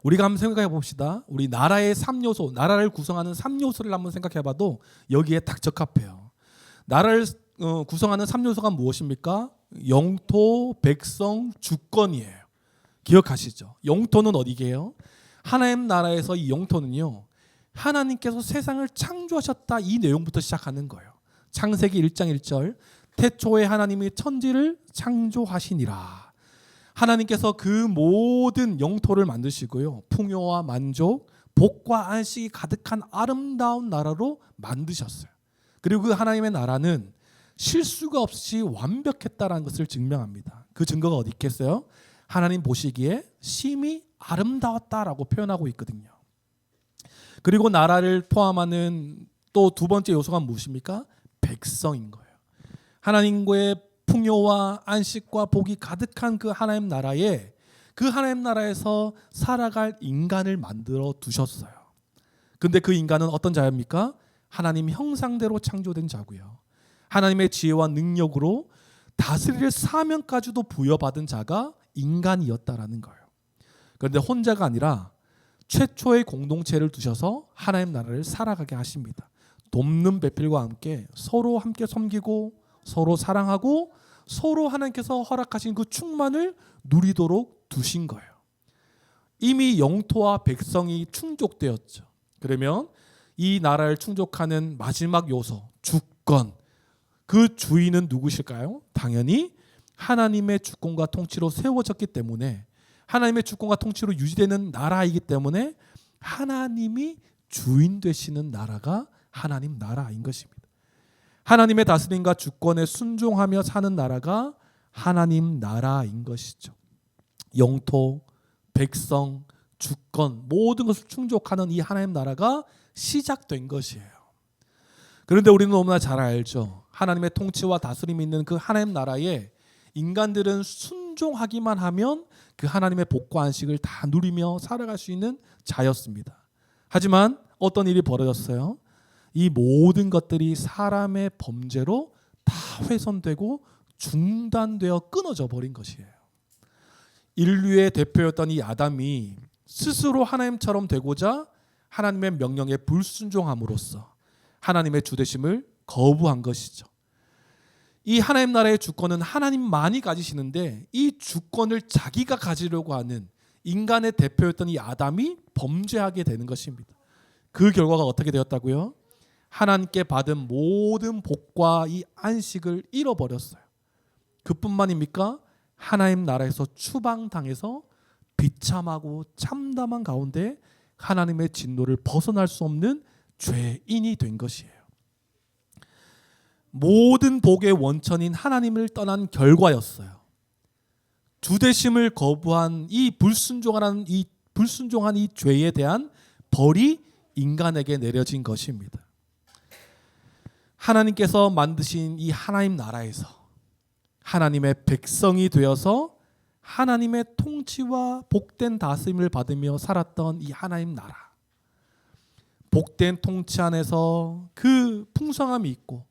우리가 한번 생각해 봅시다. 우리 나라의 3요소, 나라를 구성하는 3요소를 한번 생각해 봐도 여기에 딱 적합해요. 나라를 구성하는 3요소가 무엇입니까? 영토, 백성, 주권이에요. 기억하시죠? 영토는 어디게요? 하나님 나라에서 이 영토는요 하나님께서 세상을 창조하셨다 이 내용부터 시작하는 거예요. 창세기 1장 1절 태초에 하나님이 천지를 창조하시니라. 하나님께서 그 모든 영토를 만드시고요 풍요와 만족, 복과 안식이 가득한 아름다운 나라로 만드셨어요. 그리고 그 하나님의 나라는 실수가 없이 완벽했다라는 것을 증명합니다. 그 증거가 어디 있겠어요? 하나님 보시기에 심히 아름다웠다라고 표현하고 있거든요. 그리고 나라를 포함하는 또 두 번째 요소가 무엇입니까? 백성인 거예요. 하나님과의 풍요와 안식과 복이 가득한 그 하나님 나라에 그 하나님 나라에서 살아갈 인간을 만들어 두셨어요. 근데 그 인간은 어떤 자입니까? 하나님 형상대로 창조된 자고요. 하나님의 지혜와 능력으로 다스릴 사명까지도 부여받은 자가 인간이었다라는 거예요. 그런데 혼자가 아니라 최초의 공동체를 두셔서 하나님 나라를 살아가게 하십니다. 돕는 배필과 함께 서로 함께 섬기고 서로 사랑하고 서로 하나님께서 허락하신 그 충만을 누리도록 두신 거예요. 이미 영토와 백성이 충족되었죠. 그러면 이 나라를 충족하는 마지막 요소, 주권. 그 주인은 누구실까요? 당연히 하나님의 주권과 통치로 세워졌기 때문에 하나님의 주권과 통치로 유지되는 나라이기 때문에 하나님이 주인 되시는 나라가 하나님 나라인 것입니다. 하나님의 다스림과 주권에 순종하며 사는 나라가 하나님 나라인 것이죠. 영토, 백성, 주권 모든 것을 충족하는 이 하나님 나라가 시작된 것이에요. 그런데 우리는 너무나 잘 알죠. 하나님의 통치와 다스림이 있는 그 하나님 나라에 인간들은 순종하기만 하면 그 하나님의 복과 안식을 다 누리며 살아갈 수 있는 자였습니다. 하지만 어떤 일이 벌어졌어요? 이 모든 것들이 사람의 범죄로 다 훼손되고 중단되어 끊어져 버린 것이에요. 인류의 대표였던 이 아담이 스스로 하나님처럼 되고자 하나님의 명령에 불순종함으로써 하나님의 주되심을 거부한 것이죠. 이 하나님 나라의 주권은 하나님만이 가지시는데 이 주권을 자기가 가지려고 하는 인간의 대표였던 이 아담이 범죄하게 되는 것입니다. 그 결과가 어떻게 되었다고요? 하나님께 받은 모든 복과 이 안식을 잃어버렸어요. 그뿐만입니까? 하나님 나라에서 추방당해서 비참하고 참담한 가운데 하나님의 진노를 벗어날 수 없는 죄인이 된 것이에요. 모든 복의 원천인 하나님을 떠난 결과였어요. 주되심을 거부한 이 불순종한 이 죄에 대한 벌이 인간에게 내려진 것입니다. 하나님께서 만드신 이 하나님 나라에서 하나님의 백성이 되어서 하나님의 통치와 복된 다스림을 받으며 살았던 이 하나님 나라. 복된 통치 안에서 그 풍성함이 있고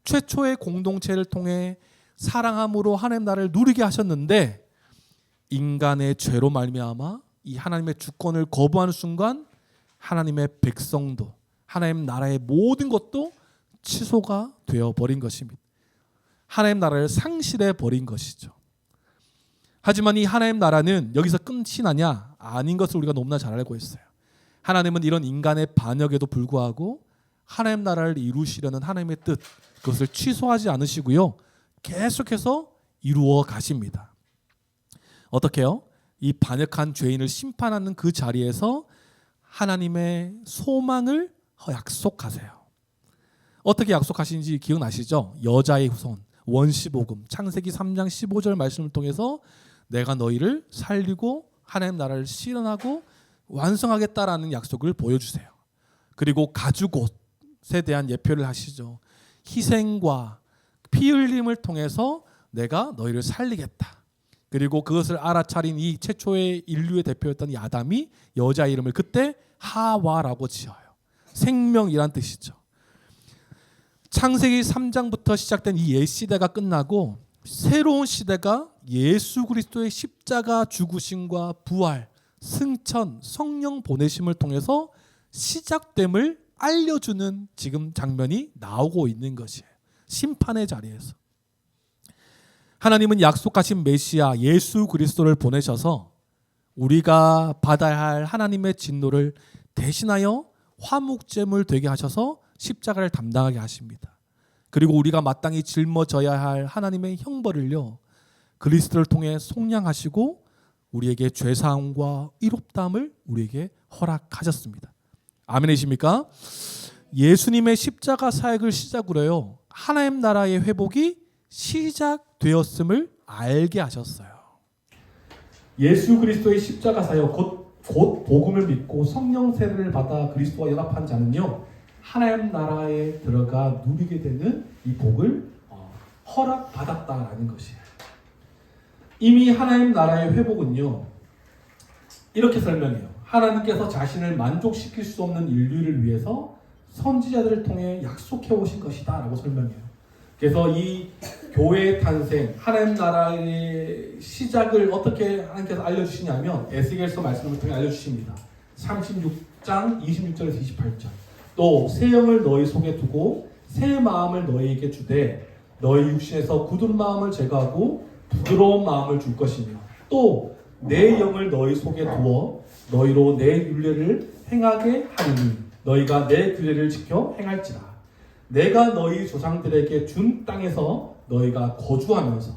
최초의 공동체를 통해 사랑함으로 하나님 나라를 누리게 하셨는데 인간의 죄로 말미암아 이 하나님의 주권을 거부하는 순간 하나님의 백성도 하나님 나라의 모든 것도 취소가 되어버린 것입니다. 하나님 나라를 상실해 버린 것이죠. 하지만 이 하나님 나라는 여기서 끝이 나냐? 아닌 것을 우리가 너무나 잘 알고 있어요. 하나님은 이런 인간의 반역에도 불구하고 하나님 나라를 이루시려는 하나님의 뜻, 그것을 취소하지 않으시고요. 계속해서 이루어 가십니다. 어떻게요? 이 반역한 죄인을 심판하는 그 자리에서 하나님의 소망을 약속하세요. 어떻게 약속하시는지 기억나시죠? 여자의 후손, 원시복음, 창세기 3장 15절 말씀을 통해서 내가 너희를 살리고 하나님 나라를 실현하고 완성하겠다라는 약속을 보여주세요. 그리고 가죽옷에 대한 예표를 하시죠. 희생과 피 흘림을 통해서 내가 너희를 살리겠다. 그리고 그것을 알아차린 이 최초의 인류의 대표였던 이 아담이 여자 이름을 그때 하와라고 지어요. 생명이란 뜻이죠. 창세기 3장부터 시작된 이 옛 시대가 끝나고 새로운 시대가 예수 그리스도의 십자가 죽으심과 부활, 승천, 성령 보내심을 통해서 시작됨을 알려주는 지금 장면이 나오고 있는 것이에요. 심판의 자리에서 하나님은 약속하신 메시아 예수 그리스도를 보내셔서 우리가 받아야 할 하나님의 진노를 대신하여 화목제물 되게 하셔서 십자가를 담당하게 하십니다. 그리고 우리가 마땅히 짊어져야 할 하나님의 형벌을요 그리스도를 통해 속량하시고 우리에게 죄사함과 의롭다함을 우리에게 허락하셨습니다. 아멘이십니까? 예수님의 십자가 사역을 시작으로요 하나님 나라의 회복이 시작되었음을 알게 하셨어요. 예수 그리스도의 십자가 사역 곧 복음을 믿고 성령 세례를 받아 그리스도와 연합한 자는요 하나님 나라에 들어가 누리게 되는 이 복을 허락받았다라는 것이에요. 이미 하나님 나라의 회복은요 이렇게 설명해요. 하나님께서 자신을 만족시킬 수 없는 인류를 위해서 선지자들을 통해 약속해 오신 것이다 라고 설명해요. 그래서 이 교회의 탄생, 하나님 나라의 시작을 어떻게 하나님께서 알려주시냐면 에스겔서 말씀을 통해 알려주십니다. 36장 26절에서 28절. 또 새 영을 너희 속에 두고 새 마음을 너희에게 주되 너희 육신에서 굳은 마음을 제거하고 부드러운 마음을 줄 것이며 또 내 영을 너희 속에 두어 너희로 내 율례를 행하게 하리니 너희가 내 규례를 지켜 행할지라. 내가 너희 조상들에게 준 땅에서 너희가 거주하면서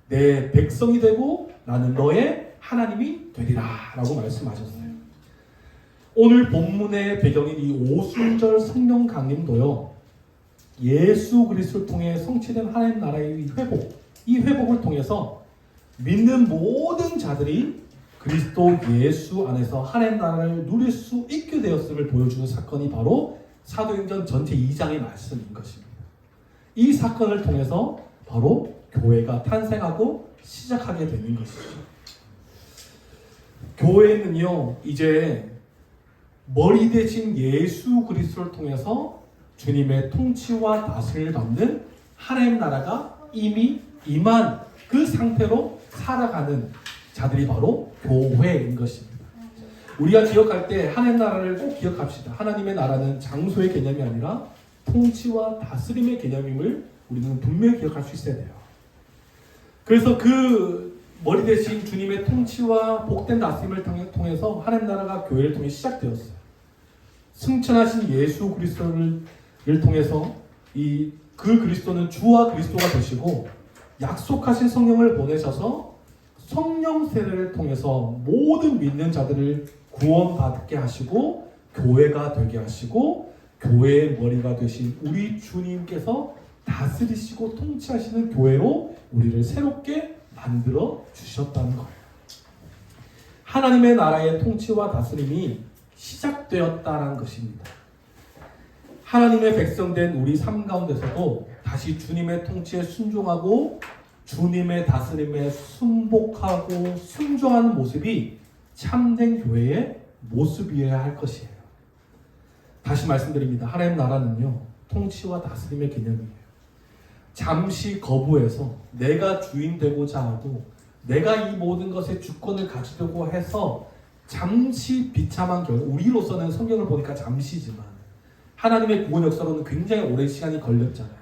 내 백성이 되고 나는 너의 하나님이 되리라 라고 말씀하셨어요. 오늘 본문의 배경인 이 오순절 성령 강림도요 예수 그리스도를 통해 성취된 하나님 나라의 회복, 이 회복을 통해서 믿는 모든 자들이 그리스도 예수 안에서 하나님 나라를 누릴 수 있게 되었음을 보여주는 사건이 바로 사도행전 전체 2장의 말씀인 것입니다. 이 사건을 통해서 바로 교회가 탄생하고 시작하게 되는 것이죠. 교회는요, 이제 머리 대신 예수 그리스도를 통해서 주님의 통치와 다스림을 받는 하나님 나라가 이미 임한 그 상태로 살아가는 자들이 바로 교회인 것입니다. 우리가 기억할 때 하나님 나라를 꼭 기억합시다. 하나님의 나라는 장소의 개념이 아니라 통치와 다스림의 개념임을 우리는 분명히 기억할 수 있어야 돼요. 그래서 그 머리 대신 주님의 통치와 복된 다스림을 통해서 하나님 나라가 교회를 통해 시작되었어요. 승천하신 예수 그리스도를 통해서 그 그리스도는 주와 그리스도가 되시고 약속하신 성령을 보내셔서 성령 세례를 통해서 모든 믿는 자들을 구원받게 하시고 교회가 되게 하시고 교회의 머리가 되신 우리 주님께서 다스리시고 통치하시는 교회로 우리를 새롭게 만들어 주셨다는 거예요. 하나님의 나라의 통치와 다스림이 시작되었다는 것입니다. 하나님의 백성된 우리 삶 가운데서도 다시 주님의 통치에 순종하고 주님의 다스림에 순복하고 순종하는 모습이 참된 교회의 모습이어야 할 것이에요. 다시 말씀드립니다. 하나님 나라는요, 통치와 다스림의 개념이에요. 잠시 거부해서 내가 주인 되고자 하고 내가 이 모든 것의 주권을 가지려고 해서 잠시 비참한 결과, 우리로서는 성경을 보니까 잠시지만 하나님의 구원 역사로는 굉장히 오랜 시간이 걸렸잖아요.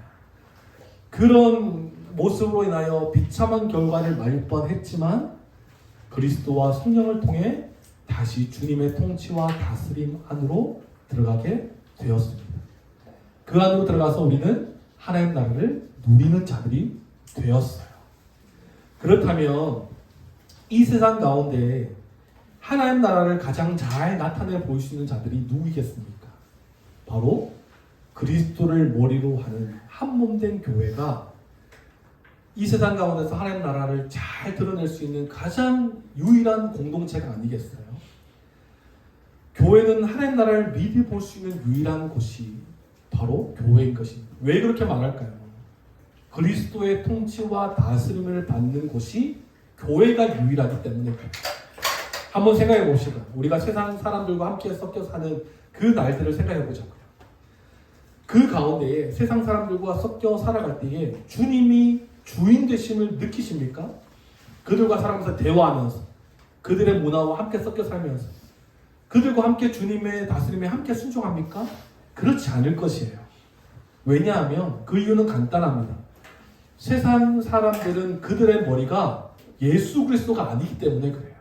그런 모습으로 인하여 비참한 결과를 많이 했지만 그리스도와 성령을 통해 다시 주님의 통치와 다스림 안으로 들어가게 되었습니다. 그 안으로 들어가서 우리는 하나님 나라를 누리는 자들이 되었어요. 그렇다면 이 세상 가운데 하나님 나라를 가장 잘 나타내 보일 수 있는 자들이 누구이겠습니까? 바로 그리스도를 머리로 하는 한몸된 교회가 이 세상 가운데서 하나님 나라를 잘 드러낼 수 있는 가장 유일한 공동체가 아니겠어요? 교회는 하나님 나라를 미리 볼 수 있는 유일한 곳이 바로 교회인 것입니다. 왜 그렇게 말할까요? 그리스도의 통치와 다스림을 받는 곳이 교회가 유일하기 때문에 그래요. 한번 생각해 봅시다. 우리가 세상 사람들과 함께 섞여 사는 그 날들을 생각해 보자고요. 그 가운데에 세상 사람들과 섞여 살아갈 때에 주님이 주인 되심을 느끼십니까? 그들과 살아가면서 대화하면서 그들의 문화와 함께 섞여 살면서 그들과 함께 주님의 다스림에 함께 순종합니까? 그렇지 않을 것이에요. 왜냐하면 그 이유는 간단합니다. 세상 사람들은 그들의 머리가 예수 그리스도가 아니기 때문에 그래요.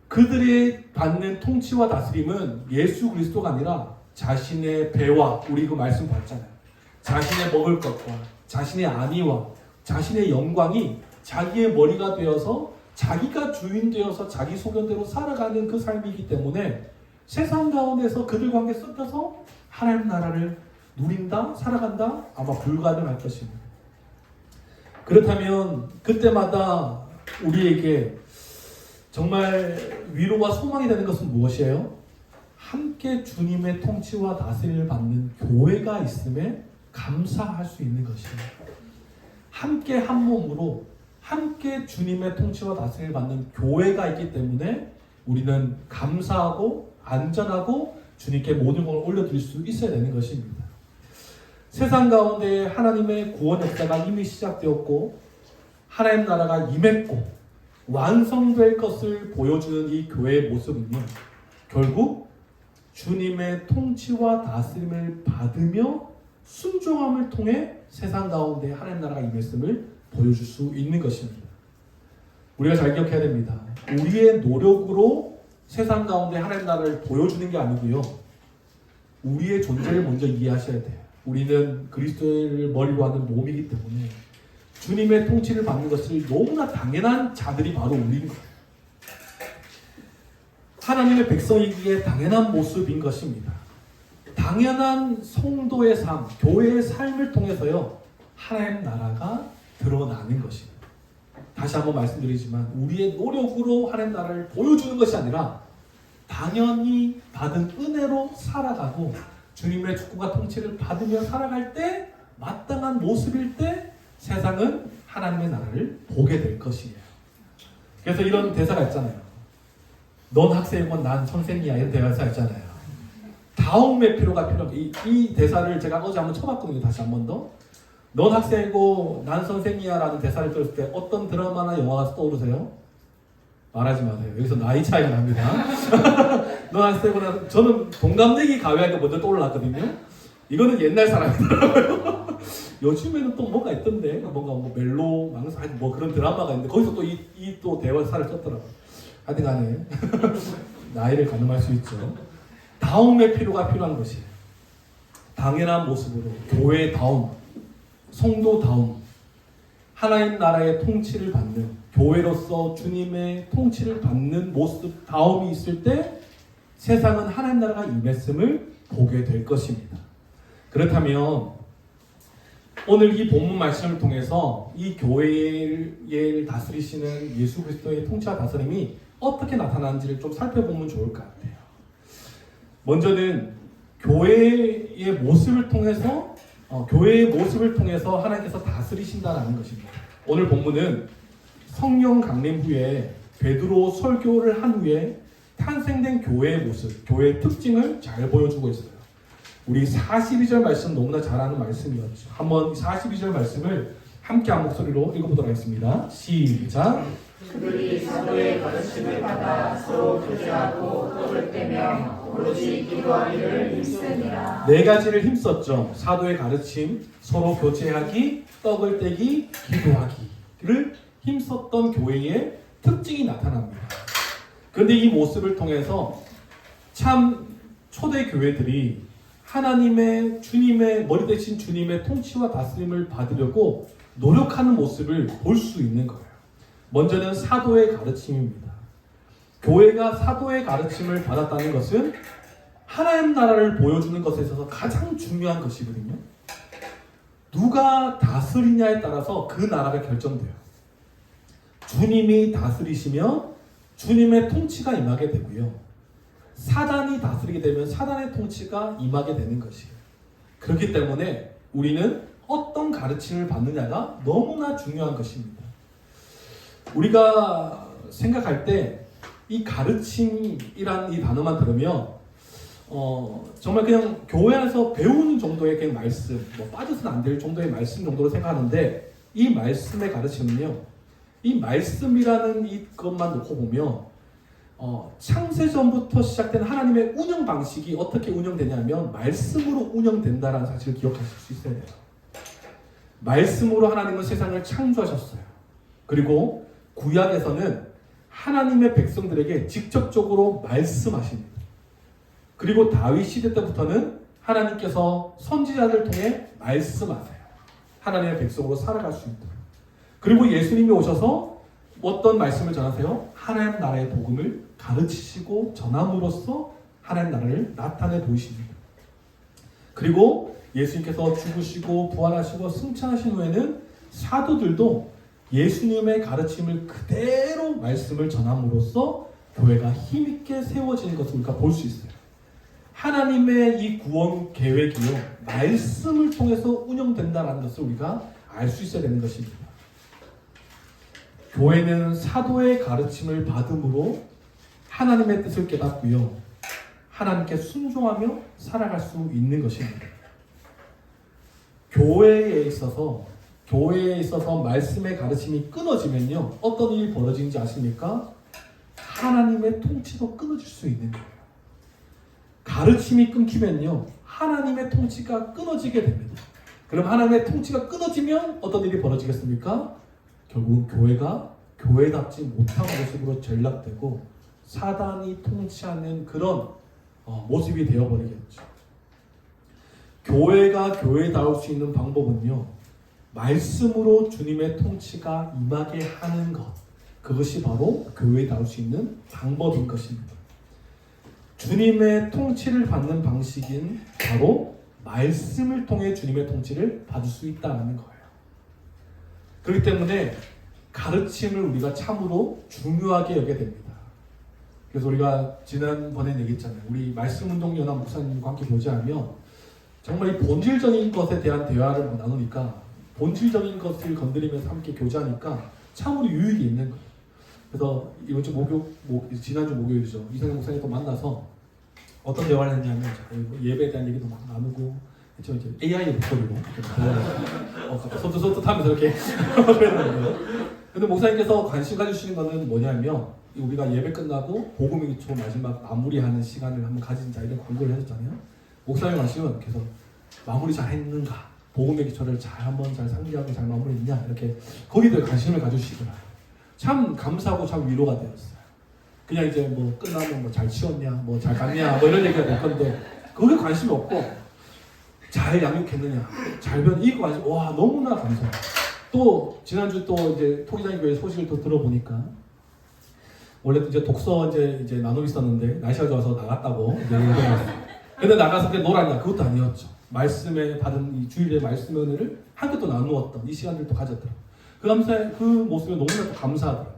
그들이 받는 통치와 다스림은 예수 그리스도가 아니라 자신의 배와, 우리 그 말씀 봤잖아요. 자신의 먹을 것과 자신의 안위와 자신의 영광이 자기의 머리가 되어서 자기가 주인 되어서 자기 소견대로 살아가는 그 삶이기 때문에 세상 가운데서 그들과 함께 섞여서 하나님 나라를 누린다, 살아간다? 아마 불가능할 것입니다. 그렇다면 그때마다 우리에게 정말 위로와 소망이 되는 것은 무엇이에요? 함께 주님의 통치와 다스림을 받는 교회가 있음에 감사할 수 있는 것입니다. 함께 한 몸으로 함께 주님의 통치와 다스림을 받는 교회가 있기 때문에 우리는 감사하고 안전하고 주님께 모든 걸 올려드릴 수 있어야 되는 것입니다. 세상 가운데 하나님의 구원 역사가 이미 시작되었고 하나님 나라가 임했고 완성될 것을 보여주는 이 교회의 모습은요, 결국 주님의 통치와 다스림을 받으며 순종함을 통해 세상 가운데 하나님 나라가 임했음을 보여줄 수 있는 것입니다. 우리가 잘 기억해야 됩니다. 우리의 노력으로 세상 가운데 하나님 나라를 보여주는 게 아니고요, 우리의 존재를 먼저 이해하셔야 돼요. 우리는 그리스도를 머리로 하는 몸이기 때문에 주님의 통치를 받는 것을 너무나 당연한 자들이 바로 우리인 거예요. 하나님의 백성이기에 당연한 모습인 것입니다. 당연한 성도의 삶, 교회의 삶을 통해서요, 하나님 나라가 드러나는 것입니다. 다시 한번 말씀드리지만 우리의 노력으로 하나님 나라를 보여주는 것이 아니라 당연히 받은 은혜로 살아가고 주님의 축복과 통치를 받으며 살아갈 때 마땅한 모습일 때 세상은 하나님의 나라를 보게 될 것이에요. 그래서 이런 대사가 있잖아요. 넌 학생이고 난 선생이야, 이런 대사 있잖아요. 다음의 필요가 필요합니다. 이 대사를 제가 어제 한번 쳐봤거든요. 다시 한 번 더. 넌 학생이고 난 선생이야 라는 대사를 들었을 때 어떤 드라마나 영화가 떠오르세요? 말하지 마세요. 여기서 나이 차이가 납니다. 넌 학생이고 난, 저는 동갑내기 가요하니까 먼저 떠올랐거든요. 이거는 옛날 사람이더라고요. 요즘에는 또 뭐가 있던데, 뭔가 뭐 멜로, 망사, 뭐 그런 드라마가 있는데 거기서 또 이 또 대화사를 썼더라고요. 하여튼 간에 나이를 가늠할 수 있죠. 다음의 필요가 필요한 것이에요. 당연한 모습으로 교회다움, 성도다움, 하나님 나라의 통치를 받는 교회로서 주님의 통치를 받는 모습 다움이 있을 때 세상은 하나님 나라가 임했음을 보게 될 것입니다. 그렇다면 오늘 이 본문 말씀을 통해서 이 교회를 다스리시는 예수 그리스도의 통치와 다스림이 어떻게 나타나는지를 좀 살펴보면 좋을 것 같아요. 먼저는 교회의 모습을 통해서 하나님께서 다스리신다라는 것입니다. 오늘 본문은 성령 강림 후에 베드로 설교를 한 후에 탄생된 교회의 모습, 교회의 특징을 잘 보여주고 있어요. 우리 42절 말씀 너무나 잘 아는 말씀이었죠. 한번 42절 말씀을 함께 한 목소리로 읽어보도록 하겠습니다. 시작. 그들이 사도의 가르침을 받아 서로 교제하고 떡을 떼며 오로지 기도하기를 힘쓰니라. 네 가지를 힘썼죠. 사도의 가르침, 서로 교제하기, 떡을 떼기, 기도하기를 힘썼던 교회의 특징이 나타납니다. 그런데 이 모습을 통해서 참 초대 교회들이 하나님의 주님의 머리 대신 주님의 통치와 다스림을 받으려고 노력하는 모습을 볼 수 있는 거예요. 먼저는 사도의 가르침입니다. 교회가 사도의 가르침을 받았다는 것은 하나님 나라를 보여주는 것에 있어서 가장 중요한 것이거든요. 누가 다스리냐에 따라서 그 나라가 결정돼요. 주님이 다스리시면 주님의 통치가 임하게 되고요. 사단이 다스리게 되면 사단의 통치가 임하게 되는 것이에요. 그렇기 때문에 우리는 어떤 가르침을 받느냐가 너무나 중요한 것입니다. 우리가 생각할 때 이 가르침이란 이 단어만 들으면 정말 그냥 교회 안에서 배우는 정도의 그냥 말씀, 뭐 빠져서는 안 될 정도의 말씀 정도로 생각하는데 이 말씀의 가르침은요, 이 말씀이라는 이것만 놓고 보면 창세전부터 시작된 하나님의 운영 방식이 어떻게 운영되냐면 말씀으로 운영된다라는 사실을 기억하실 수 있어야 돼요. 말씀으로 하나님은 세상을 창조하셨어요. 그리고 구약에서는 하나님의 백성들에게 직접적으로 말씀하십니다. 그리고 다윗 시대 때부터는 하나님께서 선지자를 통해 말씀하세요. 하나님의 백성으로 살아갈 수 있도록. 그리고 예수님이 오셔서 어떤 말씀을 전하세요? 하나님 나라의 복음을 가르치시고 전함으로써 하나님 나라를 나타내 보이십니다. 그리고 예수님께서 죽으시고 부활하시고 승천하신 후에는 사도들도 예수님의 가르침을 그대로 말씀을 전함으로써 교회가 힘있게 세워지는 것을 우리가 볼 수 있어요. 하나님의 이 구원 계획이요, 말씀을 통해서 운영된다는 것을 우리가 알 수 있어야 되는 것입니다. 교회는 사도의 가르침을 받음으로 하나님의 뜻을 깨닫고요, 하나님께 순종하며 살아갈 수 있는 것입니다. 교회에 있어서 말씀의 가르침이 끊어지면요, 어떤 일이 벌어지는지 아십니까? 하나님의 통치도 끊어질 수 있는 거예요. 가르침이 끊기면요, 하나님의 통치가 끊어지게 됩니다. 그럼 하나님의 통치가 끊어지면 어떤 일이 벌어지겠습니까? 결국은 교회가 교회답지 못한 모습으로 전락되고 사단이 통치하는 그런 모습이 되어버리겠죠. 교회가 교회다울 수 있는 방법은요, 말씀으로 주님의 통치가 임하게 하는 것, 그것이 바로 교회다울 수 있는 방법인 것입니다. 주님의 통치를 받는 방식인 바로 말씀을 통해 주님의 통치를 받을 수 있다는 거예요. 그렇기 때문에 가르침을 우리가 참으로 중요하게 여겨야 됩니다. 그래서 우리가 지난번에 얘기했잖아요. 우리 말씀운동연합 목사님과 함께 교제하면 정말 이 본질적인 것에 대한 대화를 나누니까 본질적인 것을 건드리면서 함께 교제하니까 참으로 유익이 있는 거예요. 그래서 이번 주 지난주 목요일이죠. 이상현 목사님 또 만나서 어떤 대화를 했냐면 예배에 대한 얘기도 막 나누고 이제 AI 목소리로 소뚜하면서 이렇게 그랬는데요. 근데 목사님께서 관심 가지시는 거는 뭐냐면 우리가 예배 끝나고 복음의 기초 마지막 마무리하는 시간을 한번 가진자 이런 광고를 해줬잖아요. 목사님 관심은 그래서 마무리 잘 했는가, 복음의 기초를 한번 잘 상기하고 잘 마무리했냐 이렇게 거기에 대해 관심을 가주시더라고요. 참 감사하고 참 위로가 되었어요. 그냥 이제 뭐 끝나면 뭐 잘 치웠냐, 뭐 잘 갔냐, 뭐 이런 얘기가 될 건데 거기에 관심이 없고 잘 양육했느냐, 잘 이거 관심, 와 너무나 감사해요. 또 지난주 또 이제 토기장의 교회 소식을 또 들어보니까 원래 이제 독서 이제 나누고 있었는데 날씨가 좋아서 나갔다고 이제 얘기했어요. 근데 나가서 그냥 놀았냐? 그것도 아니었죠. 말씀에 받은 이 주일의 말씀 은혜를 함께 또 나누었던 이 시간들도 가졌더라고요. 그 모습에 너무나 또 감사하더라고요.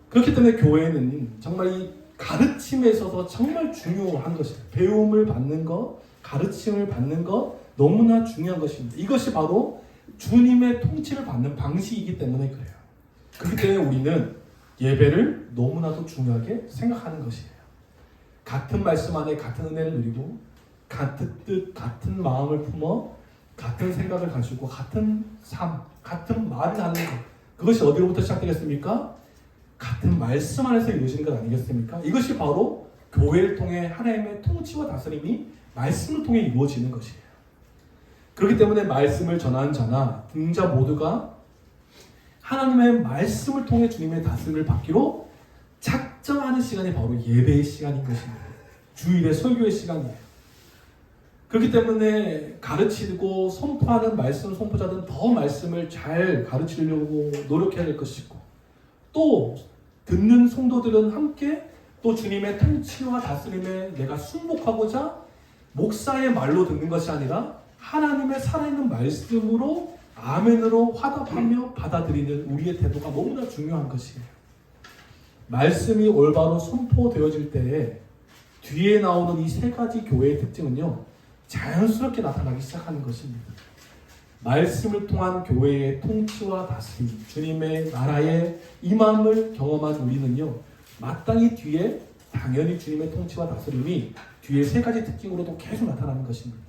그렇기 때문에 교회는 정말 이 가르침에 있어서 정말 중요한 것이에요. 배움을 받는 것, 가르침을 받는 것 너무나 중요한 것입니다. 이것이 바로 주님의 통치를 받는 방식이기 때문에 그래요. 그렇기 때문에 우리는 예배를 너무나도 중요하게 생각하는 것이에요. 같은 말씀 안에 같은 은혜를 누리고 같은 뜻, 같은 마음을 품어 같은 생각을 가지고 같은 삶, 같은 말을 하는 것. 그것이 어디로부터 시작되겠습니까? 같은 말씀 안에서 이루어지는 것 아니겠습니까? 이것이 바로 교회를 통해 하나님의 통치와 다스림이 말씀을 통해 이루어지는 것이에요. 그렇기 때문에 말씀을 전하는 자나 듣는 자 모두가 하나님의 말씀을 통해 주님의 다스림을 받기로 작정하는 시간이 바로 예배의 시간인 것입니다. 주일의 설교의 시간이에요. 그렇기 때문에 가르치고 선포하는 말씀 선포자들은 더 말씀을 잘 가르치려고 노력해야 될 것이고 또 듣는 성도들은 함께 또 주님의 통치와 다스림에 내가 순복하고자 목사의 말로 듣는 것이 아니라 하나님의 살아있는 말씀으로 아멘으로 화답하며 받아들이는 우리의 태도가 너무나 중요한 것이에요. 말씀이 올바로 선포되어질 때에 뒤에 나오는 이 세 가지 교회의 특징은요, 자연스럽게 나타나기 시작하는 것입니다. 말씀을 통한 교회의 통치와 다스림, 주님의 나라의 임함을 경험한 우리는요, 마땅히 뒤에 당연히 주님의 통치와 다스림이 뒤에 세 가지 특징으로도 계속 나타나는 것입니다.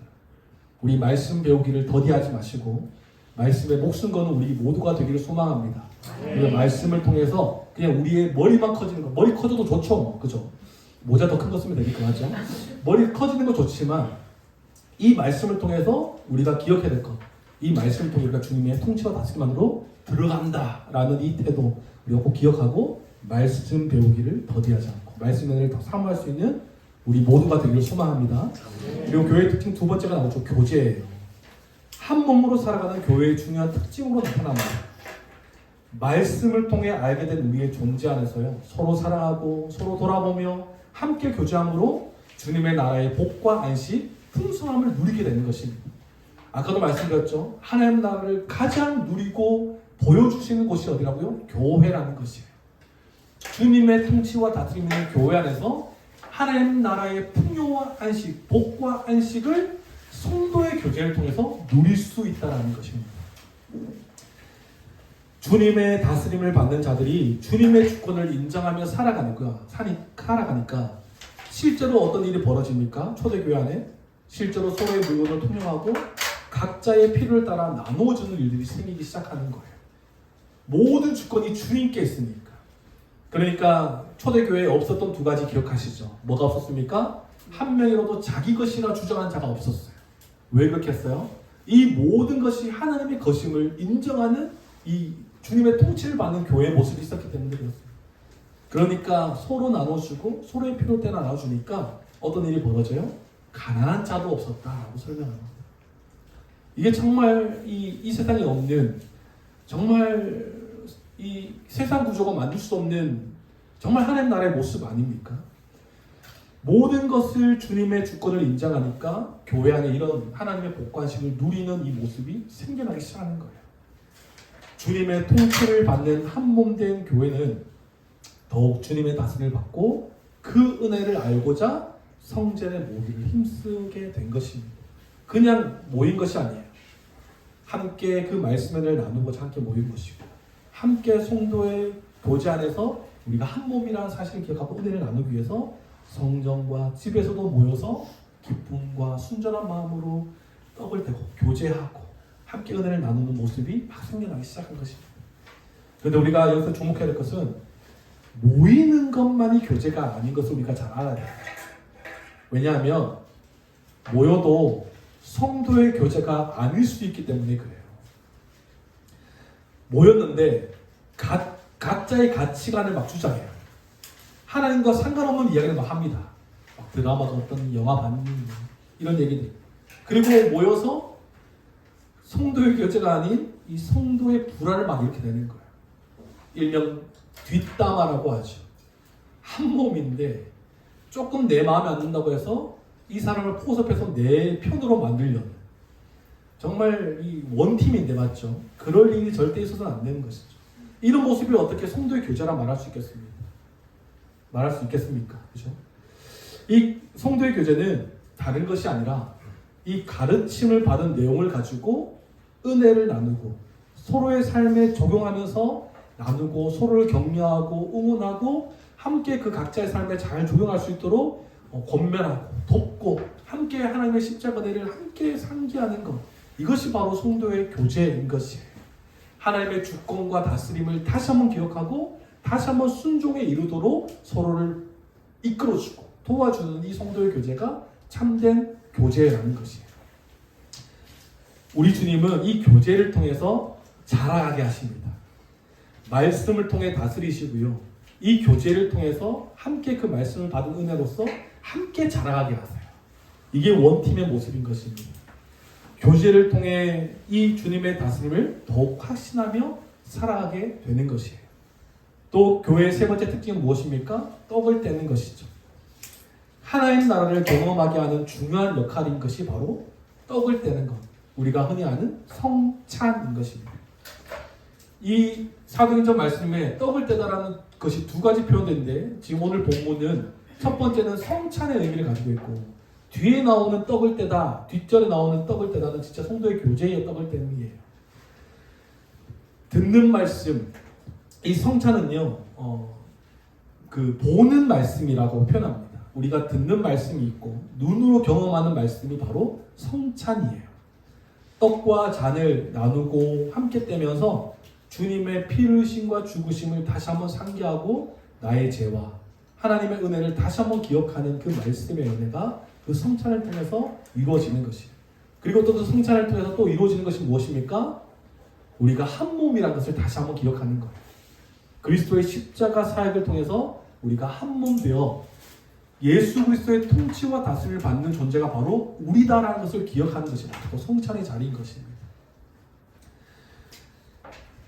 우리 말씀 배우기를 더디하지 마시고 말씀에 목숨 거는 우리 모두가 되기를 소망합니다. 우리가 말씀을 통해서 그냥 우리의 머리만 커지는 거, 머리 커져도 좋죠, 뭐, 그죠? 모자 더 큰 거 쓰면 되니까 하죠. 머리 커지는 거 좋지만 이 말씀을 통해서 우리가 기억해야 될 것, 이 말씀을 통해 우리가 주님의 통치와 다스림 안으로 들어간다라는 이 태도 우리가 꼭 기억하고 말씀 배우기를 더디하지 않고 말씀 은혜를 더 사모할 수 있는 우리 모두가 되기를 소망합니다. 그리고 교회의 특징 두 번째가 나오죠. 교제예요. 한 몸으로 살아가는 교회의 중요한 특징으로 나타납니다. 말씀을 통해 알게 된 우리의 존재 안에서요, 서로 사랑하고 서로 돌아보며 함께 교제함으로 주님의 나라의 복과 안식, 풍성함을 누리게 되는 것입니다. 아까도 말씀드렸죠. 하나님 나라를 가장 누리고 보여주시는 곳이 어디라고요? 교회라는 것이에요. 주님의 통치와 다스림 있는 교회 안에서 하나님 나라의 풍요와 안식, 복과 안식을 성도의 교제를 통해서 누릴 수 있다는 것입니다. 주님의 다스림을 받는 자들이 주님의 주권을 인정하며 살아가니까 실제로 어떤 일이 벌어집니까? 초대교회 안에 실제로 서로의 물건을 통용하고 각자의 필요를 따라 나누어주는 일들이 생기기 시작하는 거예요. 모든 주권이 주님께 있으니까. 그러니까 초대교회에 없었던 두 가지 기억하시죠? 뭐가 없었습니까? 한 명이라도 자기 것이라 주장한 자가 없었어요. 왜 그렇게 했어요? 이 모든 것이 하나님의 것임을 인정하는 이 주님의 통치를 받는 교회의 모습이 있었기 때문에 그렇습니다. 그러니까 서로 나눠주고 서로의 필요 때 나눠주니까 어떤 일이 벌어져요? 가난한 자도 없었다라고 설명합니다. 이게 정말 이 세상에 없는, 정말 이 세상 구조가 만들 수 없는 정말 하나님 나라의 모습 아닙니까? 모든 것을 주님의 주권을 인정하니까 교회 안에 이런 하나님의 복관식을 누리는 이 모습이 생겨나기 시작하는 거예요. 주님의 통치를 받는 한몸된 교회는 더욱 주님의 다스림을 받고 그 은혜를 알고자 성전에 모이기를 힘쓰게 된 것입니다. 그냥 모인 것이 아니에요. 함께 그 말씀을 나누고자 함께 모인 것이고, 함께 성도의 교제 안에서 우리가 한 몸이라는 사실을 기억하고 은혜를 나누기 위해서 성전과 집에서도 모여서 기쁨과 순전한 마음으로 떡을 떼고 교제하고 함께 은혜를 나누는 모습이 막 생겨나기 시작한 것입니다. 그런데 우리가 여기서 주목해야 될 것은 모이는 것만이 교제가 아닌 것을 우리가 잘 알아야 돼요. 왜냐하면 모여도 성도의 교제가 아닐 수 있기 때문에 그래요. 모였는데 각자의 가치관을 막 주장해요. 하나님과 상관없는 이야기를 막 합니다. 막 드라마도 어떤 영화 봤니 이런 얘기들. 그리고 모여서 성도의 교제가 아닌 이 성도의 불화를 막 이렇게 내는 거예요. 일명 뒷담화라고 하죠. 한 몸인데 조금 내 마음에 안 든다고 해서 이 사람을 포섭해서 내 편으로 만들려는, 정말 이 원팀인데 맞죠? 그럴 일이 절대 있어서는 안 되는 것이죠. 이런 모습이 어떻게 성도의 교제라 말할 수 있겠습니까? 말할 수 있겠습니까? 그죠? 이 성도의 교제는 다른 것이 아니라 이 가르침을 받은 내용을 가지고 은혜를 나누고 서로의 삶에 적용하면서 나누고 서로를 격려하고 응원하고 함께 그 각자의 삶에 잘 적용할 수 있도록 권면하고 돕고 함께 하나님의 십자가 은혜를 함께 상기하는 것, 이것이 바로 성도의 교제인 것이에요. 하나님의 주권과 다스림을 다시 한번 기억하고 다시 한번 순종에 이르도록 서로를 이끌어주고 도와주는 이 성도의 교제가 참된 교제라는 것이에요. 우리 주님은 이 교제를 통해서 자라게 하십니다. 말씀을 통해 다스리시고요. 이 교제를 통해서 함께 그 말씀을 받은 은혜로서 함께 자라가게 하세요. 이게 원팀의 모습인 것입니다. 교제를 통해 이 주님의 다스림을 더욱 확신하며 살아가게 되는 것이에요. 또 교회의 세 번째 특징은 무엇입니까? 떡을 떼는 것이죠. 하나님 나라를 경험하게 하는 중요한 역할인 것이 바로 떡을 떼는 것. 우리가 흔히 아는 성찬인 것입니다. 이 사도행전 말씀에 떡을 떼다라는 것이 두 가지 표현되는데, 지금 오늘 본문은 첫 번째는 성찬의 의미를 가지고 있고, 뒤에 나오는 떡을 떼다, 뒷절에 나오는 떡을 떼다는 진짜 성도의 교제의 떡을 떼는 이에요. 듣는 말씀, 이 성찬은요, 그 보는 말씀이라고 표현합니다. 우리가 듣는 말씀이 있고 눈으로 경험하는 말씀이 바로 성찬이에요. 떡과 잔을 나누고 함께 떼면서 주님의 피 흘리심과 죽으심을 다시 한번 상기하고 나의 죄와 하나님의 은혜를 다시 한번 기억하는 그 말씀의 은혜가 그 성찬을 통해서 이루어지는 것이에요. 그리고 또 그 성찬을 통해서 또 이루어지는 것이 무엇입니까? 우리가 한 몸이라는 것을 다시 한번 기억하는 거예요. 그리스도의 십자가 사역을 통해서 우리가 한 몸 되어 예수 그리스도의 통치와 다스림을 받는 존재가 바로 우리다라는 것을 기억하는 것이 바로 성찬의 자리인 것입니다.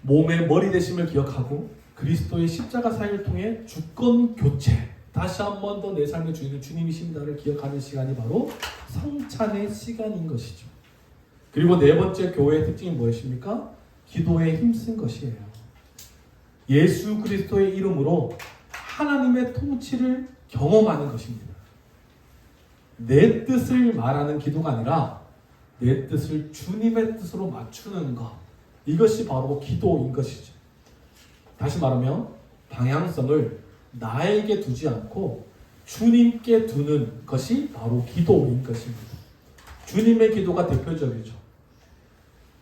몸의 머리 되심을 기억하고 그리스도의 십자가 사역을 통해 주권 교체, 다시 한 번 더 내 삶의 주인은 주님이십니다를 기억하는 시간이 바로 성찬의 시간인 것이죠. 그리고 네 번째 교회의 특징이 무엇입니까? 기도에 힘쓴 것이에요. 예수 그리스도의 이름으로 하나님의 통치를 경험하는 것입니다. 내 뜻을 말하는 기도가 아니라 내 뜻을 주님의 뜻으로 맞추는 것, 이것이 바로 기도인 것이죠. 다시 말하면 방향성을 나에게 두지 않고 주님께 두는 것이 바로 기도인 것입니다. 주님의 기도가 대표적이죠.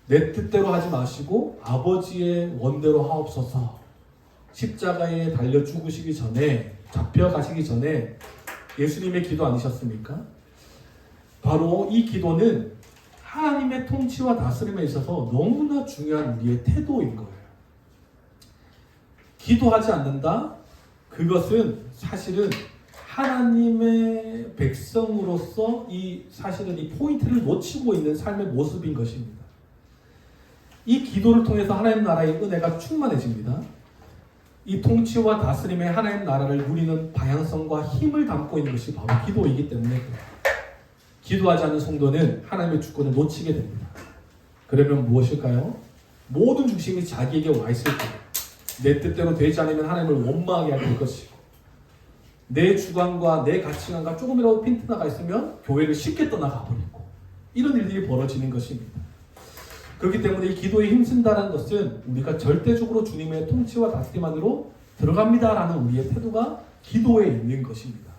내 뜻대로 하지 마시고 아버지의 원대로 하옵소서. 십자가에 달려 죽으시기 전에, 잡혀가시기 전에 예수님의 기도 아니셨습니까? 바로 이 기도는 하나님의 통치와 다스림에 있어서 너무나 중요한 우리의 태도인 거예요. 기도하지 않는다? 그것은 사실은 하나님의 백성으로서 사실은 이 포인트를 놓치고 있는 삶의 모습인 것입니다. 이 기도를 통해서 하나님 나라의 은혜가 충만해집니다. 이 통치와 다스림의 하나님 나라를 누리는 방향성과 힘을 담고 있는 것이 바로 기도이기 때문에 그래요. 기도하지 않는 성도는 하나님의 주권을 놓치게 됩니다. 그러면 무엇일까요? 모든 중심이 자기에게 와 있을 때 내 뜻대로 되지 않으면 하나님을 원망하게 할 것이고 내 주관과 내 가치관과 조금이라도 핀트나가 있으면 교회를 쉽게 떠나가 버리고 이런 일들이 벌어지는 것입니다. 그렇기 때문에 이 기도에 힘쓴다는 것은 우리가 절대적으로 주님의 통치와 다스림 안으로 들어갑니다라는 우리의 태도가 기도에 있는 것입니다.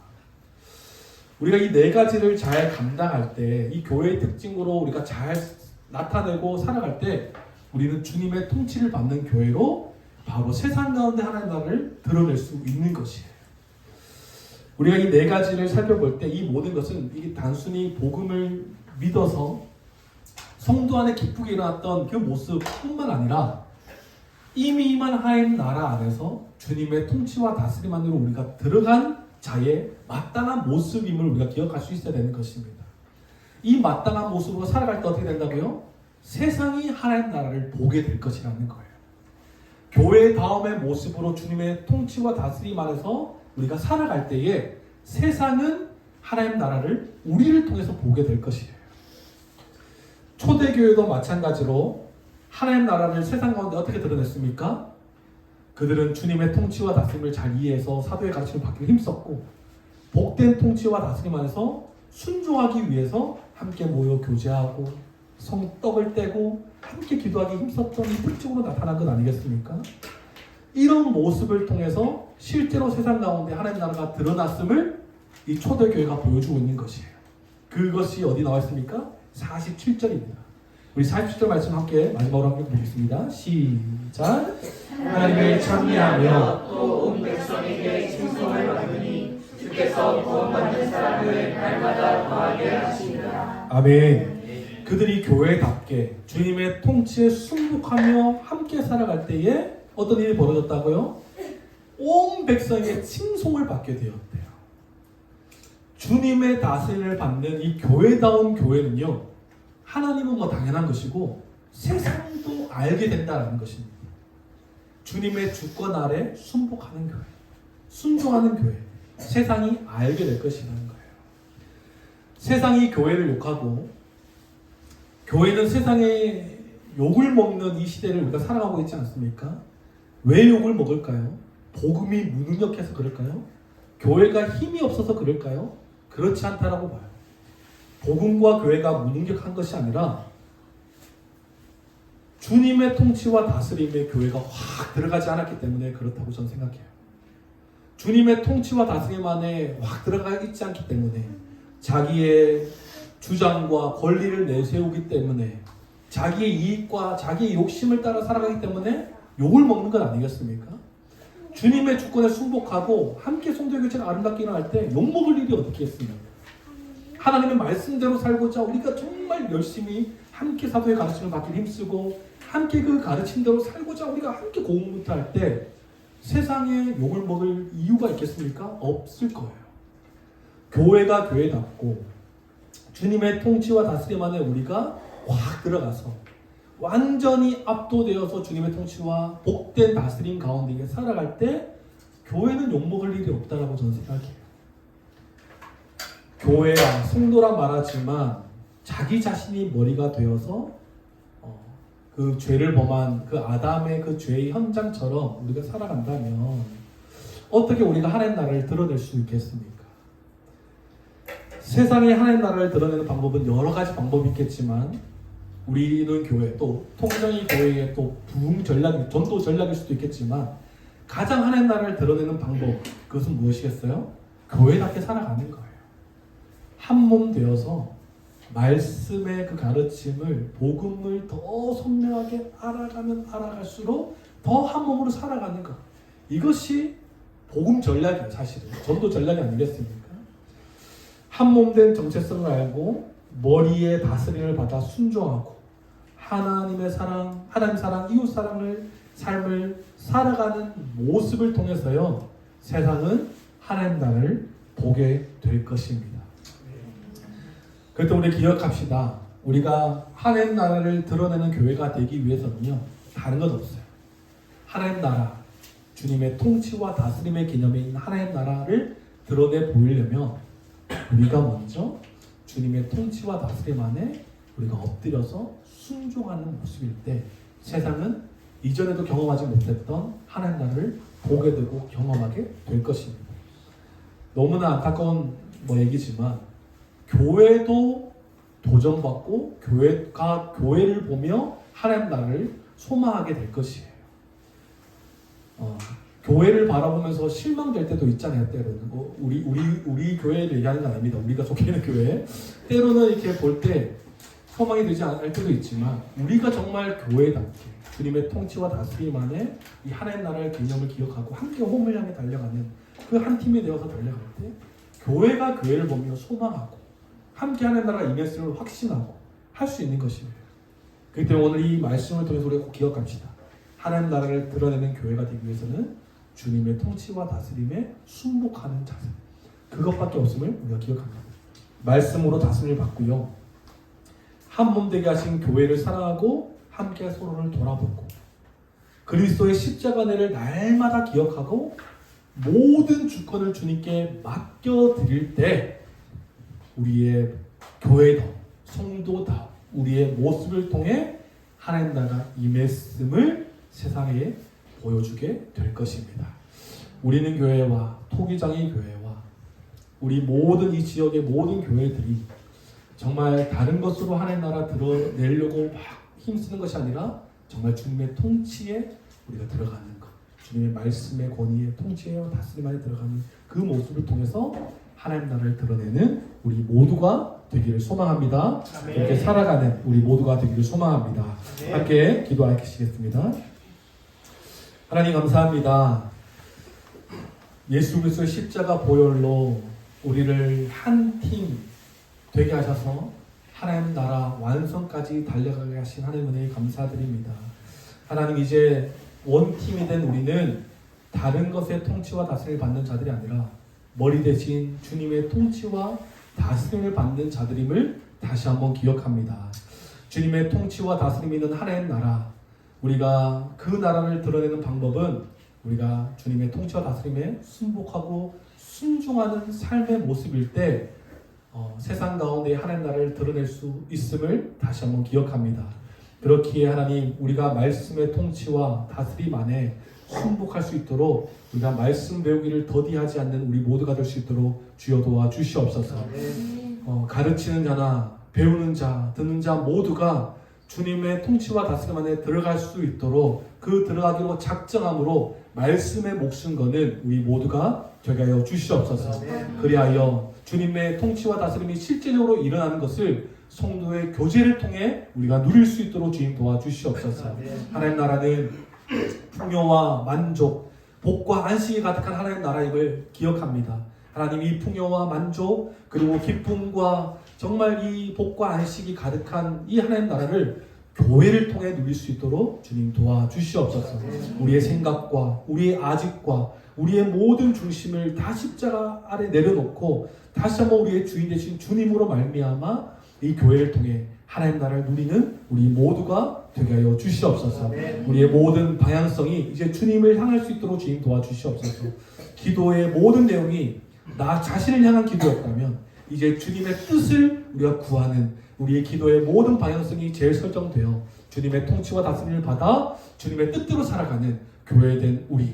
우리가 이 네 가지를 잘 감당할 때 이 교회의 특징으로 우리가 잘 나타내고 살아갈 때 우리는 주님의 통치를 받는 교회로 바로 세상 가운데 하나님 나라를 드러낼 수 있는 것이에요. 우리가 이 네 가지를 살펴볼 때 이 모든 것은 이게 단순히 복음을 믿어서 성도 안에 기쁘게 일어났던 그 모습뿐만 아니라 이미 임한 하나님 나라 안에서 주님의 통치와 다스림 안으로 우리가 들어간 자의 마땅한 모습임을 우리가 기억할 수 있어야 되는 것입니다. 이 마땅한 모습으로 살아갈 때 어떻게 된다고요? 세상이 하나님 나라를 보게 될 것이라는 거예요. 교회 다음의 모습으로 주님의 통치와 다스림 안에서 우리가 살아갈 때에 세상은 하나님 나라를 우리를 통해서 보게 될 것이에요. 초대교회도 마찬가지로 하나님 나라를 세상 가운데 어떻게 드러냈습니까? 그들은 주님의 통치와 다스림을 잘 이해해서 사도의 가르침을 받기 힘썼고 복된 통치와 다스림 안에서 순종하기 위해서 함께 모여 교제하고 성떡을 떼고 함께 기도하기 힘썼던 특징으로 나타난 것 아니겠습니까? 이런 모습을 통해서 실제로 세상 가운데 하나님 나라가 드러났음을 이 초대교회가 보여주고 있는 것이에요. 그것이 어디 나와 있습니까? 47절입니다. 우리 47절 말씀 함께 마지막으로 함께 보겠습니다. 시작. 하나님을 찬미하며 또 온 백성에게 칭송을 받으니 주께서 구원받는 사람을 날마다 더하게 하시니라. 아멘. 그들이 교회답게 주님의 통치에 순복하며 함께 살아갈 때에 어떤 일이 벌어졌다고요? 온 백성에게 칭송을 받게 되었대요. 주님의 다스림을 받는 이 교회다운 교회는요, 하나님은 뭐 당연한 것이고 세상도 알게 된다는 것입니다. 주님의 주권 아래 순복하는 교회, 순종하는 교회, 세상이 알게 될 것이라는 거예요. 세상이 교회를 욕하고 교회는 세상의 욕을 먹는 이 시대를 우리가 살아가고 있지 않습니까? 왜 욕을 먹을까요? 복음이 무능력해서 그럴까요? 교회가 힘이 없어서 그럴까요? 그렇지 않다라고 봐요. 복음과 교회가 무능력한 것이 아니라 주님의 통치와 다스림에 교회가 확 들어가지 않았기 때문에 그렇다고 저는 생각해요. 주님의 통치와 다스림 안에 확 들어가 있지 않기 때문에 자기의 주장과 권리를 내세우기 때문에 자기의 이익과 자기의 욕심을 따라 살아가기 때문에 욕을 먹는 것 아니겠습니까? 주님의 주권에 순복하고 함께 성도의 교체가 아름답게 일어날 때 욕먹을 일이 어떻게 있습니까? 하나님의 말씀대로 살고자 우리가 정말 열심히 함께 사도의 가르침을 받기 힘쓰고 함께 그 가르침대로 살고자 우리가 함께 고군분투할 때 세상에 욕을 먹을 이유가 있겠습니까? 없을 거예요. 교회가 교회답고 주님의 통치와 다스림 안에 우리가 확 들어가서 완전히 압도되어서 주님의 통치와 복된 다스림 가운데 살아갈 때 교회는 욕먹을 일이 없다라고 저는 생각해요. 교회라 성도라 말하지만 자기 자신이 머리가 되어서 그 죄를 범한 그 아담의 그 죄의 현장처럼 우리가 살아간다면 어떻게 우리가 하나님 나라를 드러낼 수 있겠습니까? 세상에 하나님 나라를 드러내는 방법은 여러 가지 방법이 있겠지만 우리는 교회 또 통정이 교회의 또 부흥 전략, 전도 전략일 수도 있겠지만 가장 하나님 나라를 드러내는 방법 그것은 무엇이겠어요? 교회답게 살아가는 거예요. 한 몸 되어서 말씀의 그 가르침을 복음을 더 선명하게 알아가면 알아갈수록 더 한 몸으로 살아가는 것. 이것이 복음 전략이에요. 사실은 전도 전략이 아니겠습니까? 한 몸 된 정체성을 알고 머리에 다스림을 받아 순종하고 하나님의 사랑, 하나님 사랑, 이웃 사랑을 삶을 살아가는 모습을 통해서요 세상은 하나님 나라를 보게 될 것입니다. 그때 우리 기억합시다. 우리가 하나님 나라를 드러내는 교회가 되기 위해서는요 다른 것 없어요. 하나님 나라, 주님의 통치와 다스림의 개념에 있는 하나님 나라를 드러내 보이려면 우리가 먼저 주님의 통치와 다스림 안에 우리가 엎드려서 순종하는 모습일 때 세상은 이전에도 경험하지 못했던 하나님 나라를 보게 되고 경험하게 될 것입니다. 너무나 안타까운 얘기지만 교회도 도전받고 교회가 교회를 보며 하나님 나라를 소망하게 될 것이에요. 교회를 바라보면서 실망될 때도 있잖아요. 때로는 우리 교회를 얘기하는 건 아닙니다. 우리가 속해 있는 교회 때로는 이렇게 볼 때 소망이 되지 않을 때도 있지만 우리가 정말 교회답게 주님의 통치와 다스림 안에 이 하나님 나라의 개념을 기억하고 함께 홈을 향해 달려가는 그 한 팀이 되어서 달려갈 때 교회가 교회를 보며 소망하고 함께 하나님 나라가 임했음을 확신하고 할 수 있는 것입니다. 그렇기 때문에 오늘 이 말씀을 통해서 우리가 꼭 기억합시다. 하나님 나라를 드러내는 교회가 되기 위해서는 주님의 통치와 다스림에 순복하는 자세, 그것밖에 없음을 우리가 기억합니다. 말씀으로 다스림을 받고요, 한 몸 되게 하신 교회를 사랑하고 함께 서로를 돌아보고 그리스도의 십자가내를 날마다 기억하고 모든 주권을 주님께 맡겨드릴 때 우리의 교회다, 성도다, 우리의 모습을 통해 하나님 나라 임했음을 세상에 보여주게 될 것입니다. 우리는 교회와 토기장의 교회와 우리 모든 이 지역의 모든 교회들이 정말 다른 것으로 하나님 나라 드러내려고 막 힘쓰는 것이 아니라 정말 주님의 통치에 우리가 들어가는 것, 주님의 말씀의 권위에 통치에 다스림 안에 들어가는 그 모습을 통해서 하나님 나라를 드러내는 우리 모두가 되기를 소망합니다. 그렇게 살아가는 우리 모두가 되기를 소망합니다. 함께 기도하시겠습니다. 하나님 감사합니다. 예수 그리스도의 십자가 보혈로 우리를 한 팀 되게 하셔서 하나님 나라 완성까지 달려가게 하신 하나님 은혜에 감사드립니다. 하나님, 이제 원팀이 된 우리는 다른 것의 통치와 다스림을 받는 자들이 아니라 머리 대신 주님의 통치와 다스림을 받는 자들임을 다시 한번 기억합니다. 주님의 통치와 다스림이 있는 하나님 나라, 우리가 그 나라를 드러내는 방법은 우리가 주님의 통치와 다스림에 순복하고 순종하는 삶의 모습일 때 세상 가운데 하나님 나라를 드러낼 수 있음을 다시 한번 기억합니다. 그렇기에 하나님, 우리가 말씀의 통치와 다스림 안에 순복할 수 있도록 우리가 말씀 배우기를 더디하지 않는 우리 모두가 될 수 있도록 주여 도와 주시옵소서. 가르치는 자나 배우는 자, 듣는 자 모두가 주님의 통치와 다스림 안에 들어갈 수 있도록 그 들어가기로 작정함으로 말씀에 목숨 거는 우리 모두가 되게 하여 주시옵소서. 그리하여 주님의 통치와 다스림이 실제적으로 일어나는 것을 성도의 교제를 통해 우리가 누릴 수 있도록 주님 도와주시옵소서. 하나님 나라는 풍요와 만족, 복과 안식이 가득한 하나님 나라임을 기억합니다. 하나님, 이 풍요와 만족 그리고 기쁨과 정말 이 복과 안식이 가득한 이 하나님 나라를 교회를 통해 누릴 수 있도록 주님 도와주시옵소서. 우리의 생각과 우리의 아직과 우리의 모든 중심을 다 십자가 아래 내려놓고 다시 한번 우리의 주인 되신 주님으로 말미암아 이 교회를 통해 하나님 나라를 누리는 우리 모두가 되게 하여 주시옵소서. 우리의 모든 방향성이 이제 주님을 향할 수 있도록 주님 도와주시옵소서. 기도의 모든 내용이 나 자신을 향한 기도였다면 이제 주님의 뜻을 우리가 구하는 우리의 기도의 모든 방향성이 제일 설정되어 주님의 통치와 다스림을 받아 주님의 뜻대로 살아가는 교회된 우리,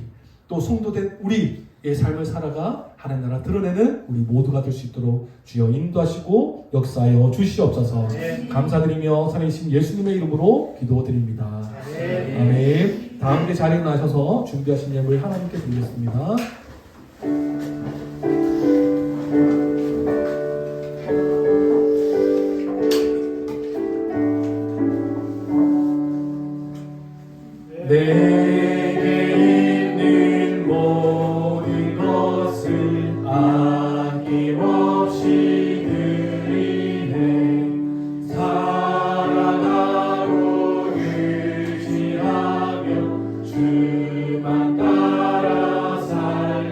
또 성도된 우리의 삶을 살아가 하나님 나라 드러내는 우리 모두가 될 수 있도록 주여 인도하시고 역사하여 주시옵소서. 감사드리며 살아계신 예수님의 이름으로 기도드립니다. 아멘. 다음 때 자리에 나셔서 준비하신 예물 하나님께 드리겠습니다. 내게 있는 모든 것을 아낌없이 드리네. 사랑하고 의지하며 주만 따라 살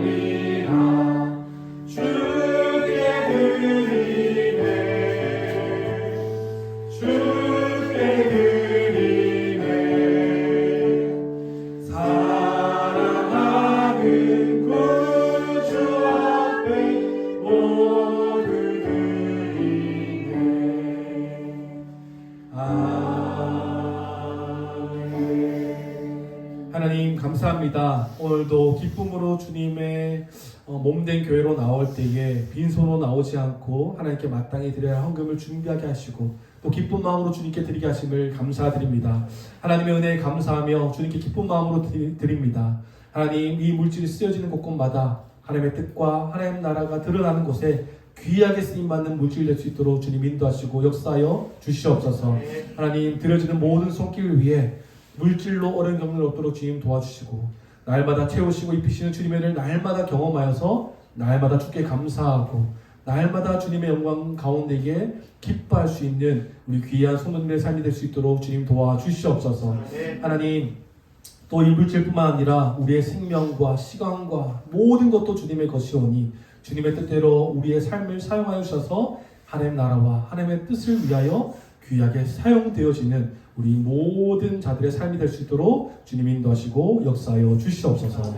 감사합니다. 오늘도 기쁨으로 주님의 몸된 교회로 나올 때에 빈손으로 나오지 않고 하나님께 마땅히 드려야 할 헌금을 준비하게 하시고 또 기쁜 마음으로 주님께 드리게 하심을 감사드립니다. 하나님의 은혜에 감사하며 주님께 기쁜 마음으로 드립니다. 하나님, 이 물질이 쓰여지는 곳곳마다 하나님의 뜻과 하나님 나라가 드러나는 곳에 귀하게 쓰임받는 물질 될 수 있도록 주님 인도하시고 역사하여 주시옵소서. 하나님, 드려지는 모든 손길을 위해 물질로 어려운 경륜을 얻도록 주님 도와주시고 날마다 채우시고 입히시는 주님의 은혜를 날마다 경험하여서 날마다 주께 감사하고 날마다 주님의 영광 가운데에 기뻐할 수 있는 우리 귀한 성도님의 삶이 될 수 있도록 주님 도와주시옵소서. 하나님, 또 이 물질뿐만 아니라 우리의 생명과 시간과 모든 것도 주님의 것이오니 주님의 뜻대로 우리의 삶을 사용하여 주셔서 하나님 나라와 하나님의 뜻을 위하여 귀하게 사용되어지는 우리 모든 자들의 삶이 될 수 있도록 주님 인도하시고 역사하여 주시옵소서.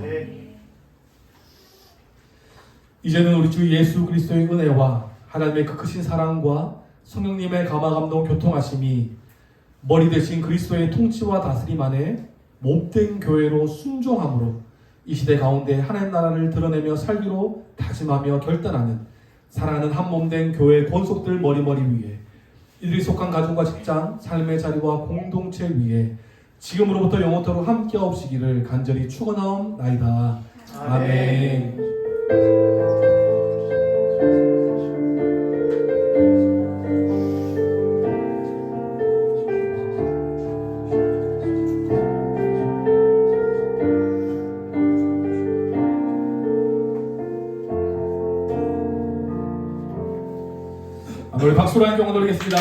이제는 우리 주 예수 그리스도의 은혜와 하나님의 그 크신 사랑과 성령님의 감화 감동 교통하심이 머리 대신 그리스도의 통치와 다스림 안에 몸된 교회로 순종함으로 이 시대 가운데 하나님 나라를 드러내며 살기로 다짐하며 결단하는 사랑하는 한 몸된 교회 권속들 머리머리 위에 이들이 속한 가정과 직장, 삶의 자리와 공동체 위에 지금으로부터 영원토록 함께 하옵시기를 간절히 축원하옵나이다. 아멘. 우리 박수로 한 경원 드리겠습니다.